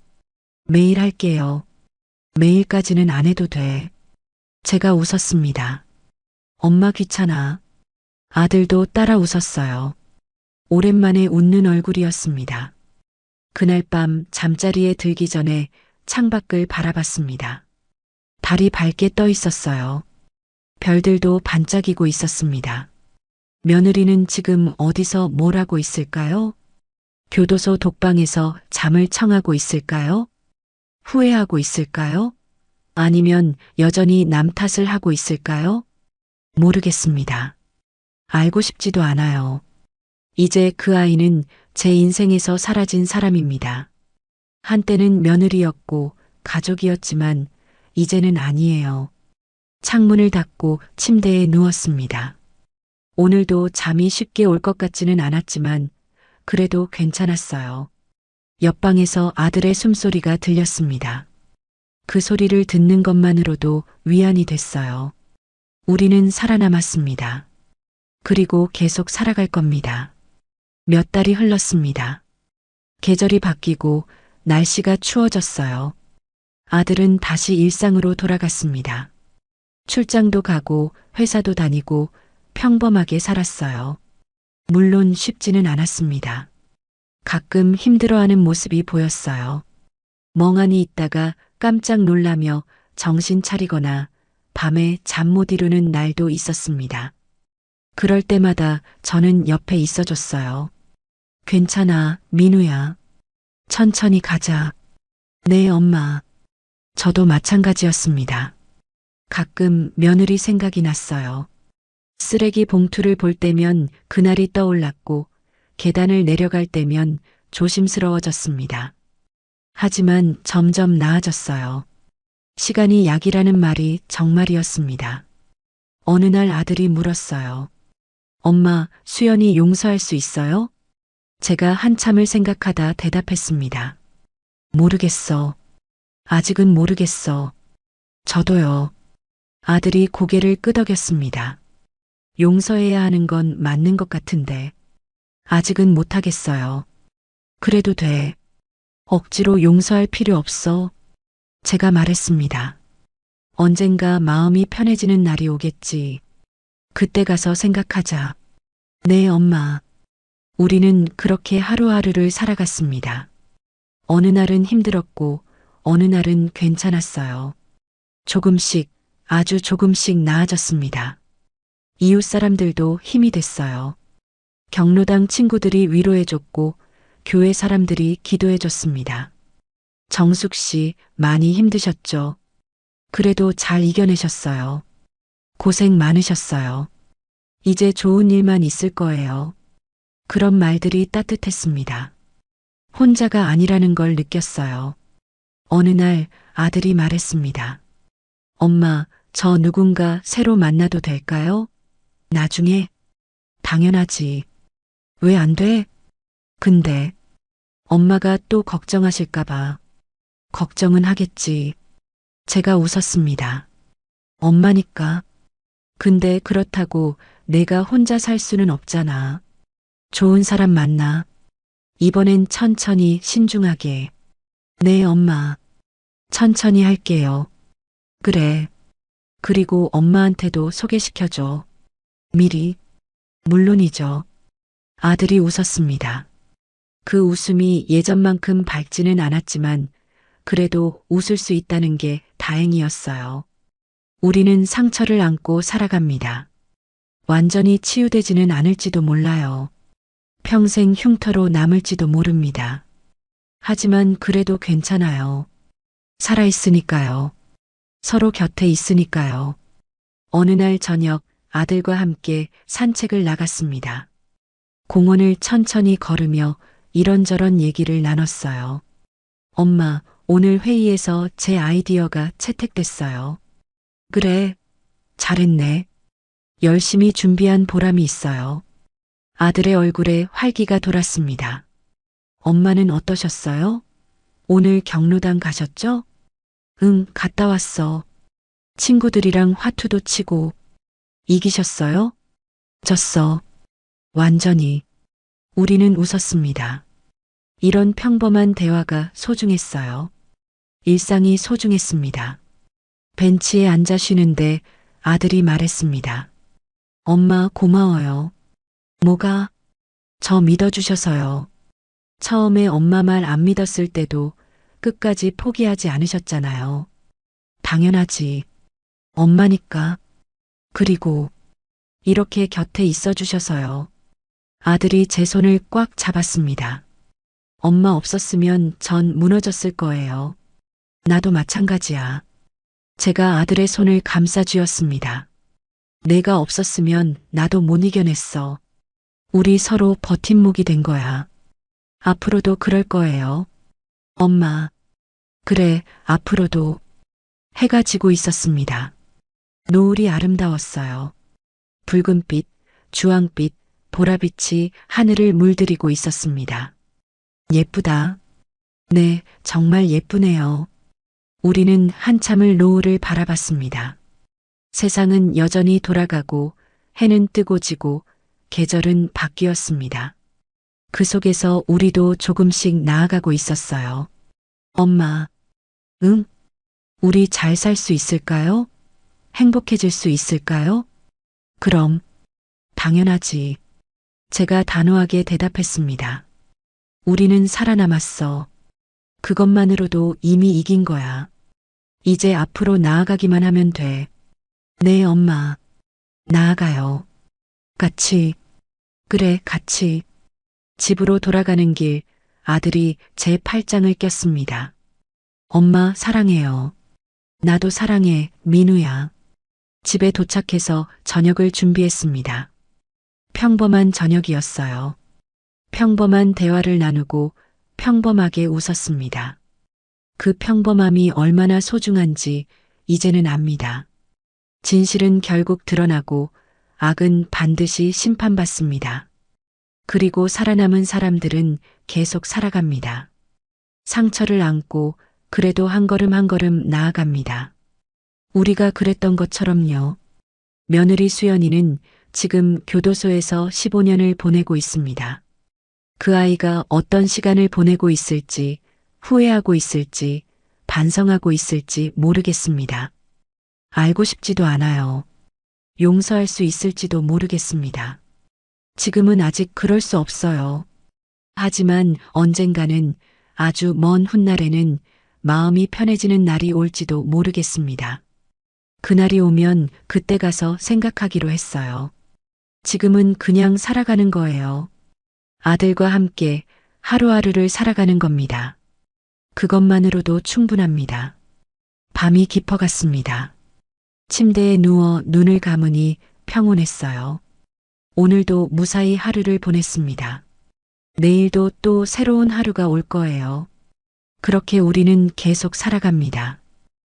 매일 할게요. 매일까지는 안 해도 돼. 제가 웃었습니다. 엄마 귀찮아. 아들도 따라 웃었어요. 오랜만에 웃는 얼굴이었습니다. 그날 밤 잠자리에 들기 전에 창밖을 바라봤습니다. 달이 밝게 떠 있었어요. 별들도 반짝이고 있었습니다. 며느리는 지금 어디서 뭘 하고 있을까요? 교도소 독방에서 잠을 청하고 있을까요? 후회하고 있을까요? 아니면 여전히 남 탓을 하고 있을까요? 모르겠습니다. 알고 싶지도 않아요. 이제 그 아이는 제 인생에서 사라진 사람입니다. 한때는 며느리였고 가족이었지만 이제는 아니에요. 창문을 닫고 침대에 누웠습니다. 오늘도 잠이 쉽게 올 것 같지는 않았지만 그래도 괜찮았어요. 옆방에서 아들의 숨소리가 들렸습니다. 그 소리를 듣는 것만으로도 위안이 됐어요. 우리는 살아남았습니다. 그리고 계속 살아갈 겁니다. 몇 달이 흘렀습니다. 계절이 바뀌고 날씨가 추워졌어요. 아들은 다시 일상으로 돌아갔습니다. 출장도 가고 회사도 다니고 평범하게 살았어요. 물론 쉽지는 않았습니다. 가끔 힘들어하는 모습이 보였어요. 멍하니 있다가 깜짝 놀라며 정신 차리거나 밤에 잠 못 이루는 날도 있었습니다. 그럴 때마다 저는 옆에 있어줬어요. 괜찮아, 민우야. 천천히 가자. 네, 엄마. 저도 마찬가지였습니다. 가끔 며느리 생각이 났어요. 쓰레기 봉투를 볼 때면 그날이 떠올랐고 계단을 내려갈 때면 조심스러워졌습니다. 하지만 점점 나아졌어요. 시간이 약이라는 말이 정말이었습니다. 어느 날 아들이 물었어요. 엄마, 수연이 용서할 수 있어요? 제가 한참을 생각하다 대답했습니다. 모르겠어. 아직은 모르겠어. 저도요. 아들이 고개를 끄덕였습니다. 용서해야 하는 건 맞는 것 같은데 아직은 못하겠어요. 그래도 돼. 억지로 용서할 필요 없어. 제가 말했습니다. 언젠가 마음이 편해지는 날이 오겠지. 그때 가서 생각하자. 네, 엄마. 우리는 그렇게 하루하루를 살아갔습니다. 어느 날은 힘들었고 어느 날은 괜찮았어요. 조금씩, 아주 조금씩 나아졌습니다. 이웃 사람들도 힘이 됐어요. 경로당 친구들이 위로해줬고 교회 사람들이 기도해줬습니다. 정숙 씨 많이 힘드셨죠? 그래도 잘 이겨내셨어요. 고생 많으셨어요. 이제 좋은 일만 있을 거예요. 그런 말들이 따뜻했습니다. 혼자가 아니라는 걸 느꼈어요. 어느 날 아들이 말했습니다. 엄마, 저 누군가 새로 만나도 될까요? 나중에? 당연하지. 왜 안 돼? 근데 엄마가 또 걱정하실까봐. 걱정은 하겠지. 제가 웃었습니다. 엄마니까. 근데 그렇다고 내가 혼자 살 수는 없잖아. 좋은 사람 만나. 이번엔 천천히 신중하게. 네, 엄마. 천천히 할게요. 그래. 그리고 엄마한테도 소개시켜줘. 미리. 물론이죠. 아들이 웃었습니다. 그 웃음이 예전만큼 밝지는 않았지만 그래도 웃을 수 있다는 게 다행이었어요. 우리는 상처를 안고 살아갑니다. 완전히 치유되지는 않을지도 몰라요. 평생 흉터로 남을지도 모릅니다. 하지만 그래도 괜찮아요. 살아있으니까요. 서로 곁에 있으니까요. 어느 날 저녁 아들과 함께 산책을 나갔습니다. 공원을 천천히 걸으며 이런저런 얘기를 나눴어요. 엄마, 오늘 회의에서 제 아이디어가 채택됐어요. 그래, 잘했네. 열심히 준비한 보람이 있어요. 아들의 얼굴에 활기가 돌았습니다. 엄마는 어떠셨어요? 오늘 경로당 가셨죠? 응, 갔다 왔어. 친구들이랑 화투도 치고. 이기셨어요? 졌어. 완전히. 우리는 웃었습니다. 이런 평범한 대화가 소중했어요. 일상이 소중했습니다. 벤치에 앉아 쉬는데 아들이 말했습니다. 엄마 고마워요. 뭐가? 저 믿어주셔서요. 처음에 엄마 말 안 믿었을 때도 끝까지 포기하지 않으셨잖아요. 당연하지. 엄마니까. 그리고 이렇게 곁에 있어 주셔서요. 아들이 제 손을 꽉 잡았습니다. 엄마 없었으면 전 무너졌을 거예요. 나도 마찬가지야. 제가 아들의 손을 감싸 쥐었습니다. 내가 없었으면 나도 못 이겨냈어. 우리 서로 버팀목이 된 거야. 앞으로도 그럴 거예요. 엄마. 그래, 앞으로도. 해가 지고 있었습니다. 노을이 아름다웠어요. 붉은빛, 주황빛, 보라빛이 하늘을 물들이고 있었습니다. 예쁘다. 네, 정말 예쁘네요. 우리는 한참을 노을을 바라봤습니다. 세상은 여전히 돌아가고 해는 뜨고 지고 계절은 바뀌었습니다. 그 속에서 우리도 조금씩 나아가고 있었어요. 엄마, 응? 우리 잘 살 수 있을까요? 행복해질 수 있을까요? 그럼, 당연하지. 제가 단호하게 대답했습니다. 우리는 살아남았어. 그것만으로도 이미 이긴 거야. 이제 앞으로 나아가기만 하면 돼. 네, 엄마. 나아가요. 같이. 그래, 같이. 집으로 돌아가는 길 아들이 제 팔짱을 꼈습니다. 엄마 사랑해요. 나도 사랑해, 민우야. 집에 도착해서 저녁을 준비했습니다. 평범한 저녁이었어요. 평범한 대화를 나누고 평범하게 웃었습니다. 그 평범함이 얼마나 소중한지 이제는 압니다. 진실은 결국 드러나고 악은 반드시 심판받습니다. 그리고 살아남은 사람들은 계속 살아갑니다. 상처를 안고 그래도 한 걸음 한 걸음 나아갑니다. 우리가 그랬던 것처럼요. 며느리 수연이는 지금 교도소에서 15년을 보내고 있습니다. 그 아이가 어떤 시간을 보내고 있을지, 후회하고 있을지, 반성하고 있을지 모르겠습니다. 알고 싶지도 않아요. 용서할 수 있을지도 모르겠습니다. 지금은 아직 그럴 수 없어요. 하지만 언젠가는 아주 먼 훗날에는 마음이 편해지는 날이 올지도 모르겠습니다. 그날이 오면 그때 가서 생각하기로 했어요. 지금은 그냥 살아가는 거예요. 아들과 함께 하루하루를 살아가는 겁니다. 그것만으로도 충분합니다. 밤이 깊어갔습니다. 침대에 누워 눈을 감으니 평온했어요. 오늘도 무사히 하루를 보냈습니다. 내일도 또 새로운 하루가 올 거예요. 그렇게 우리는 계속 살아갑니다.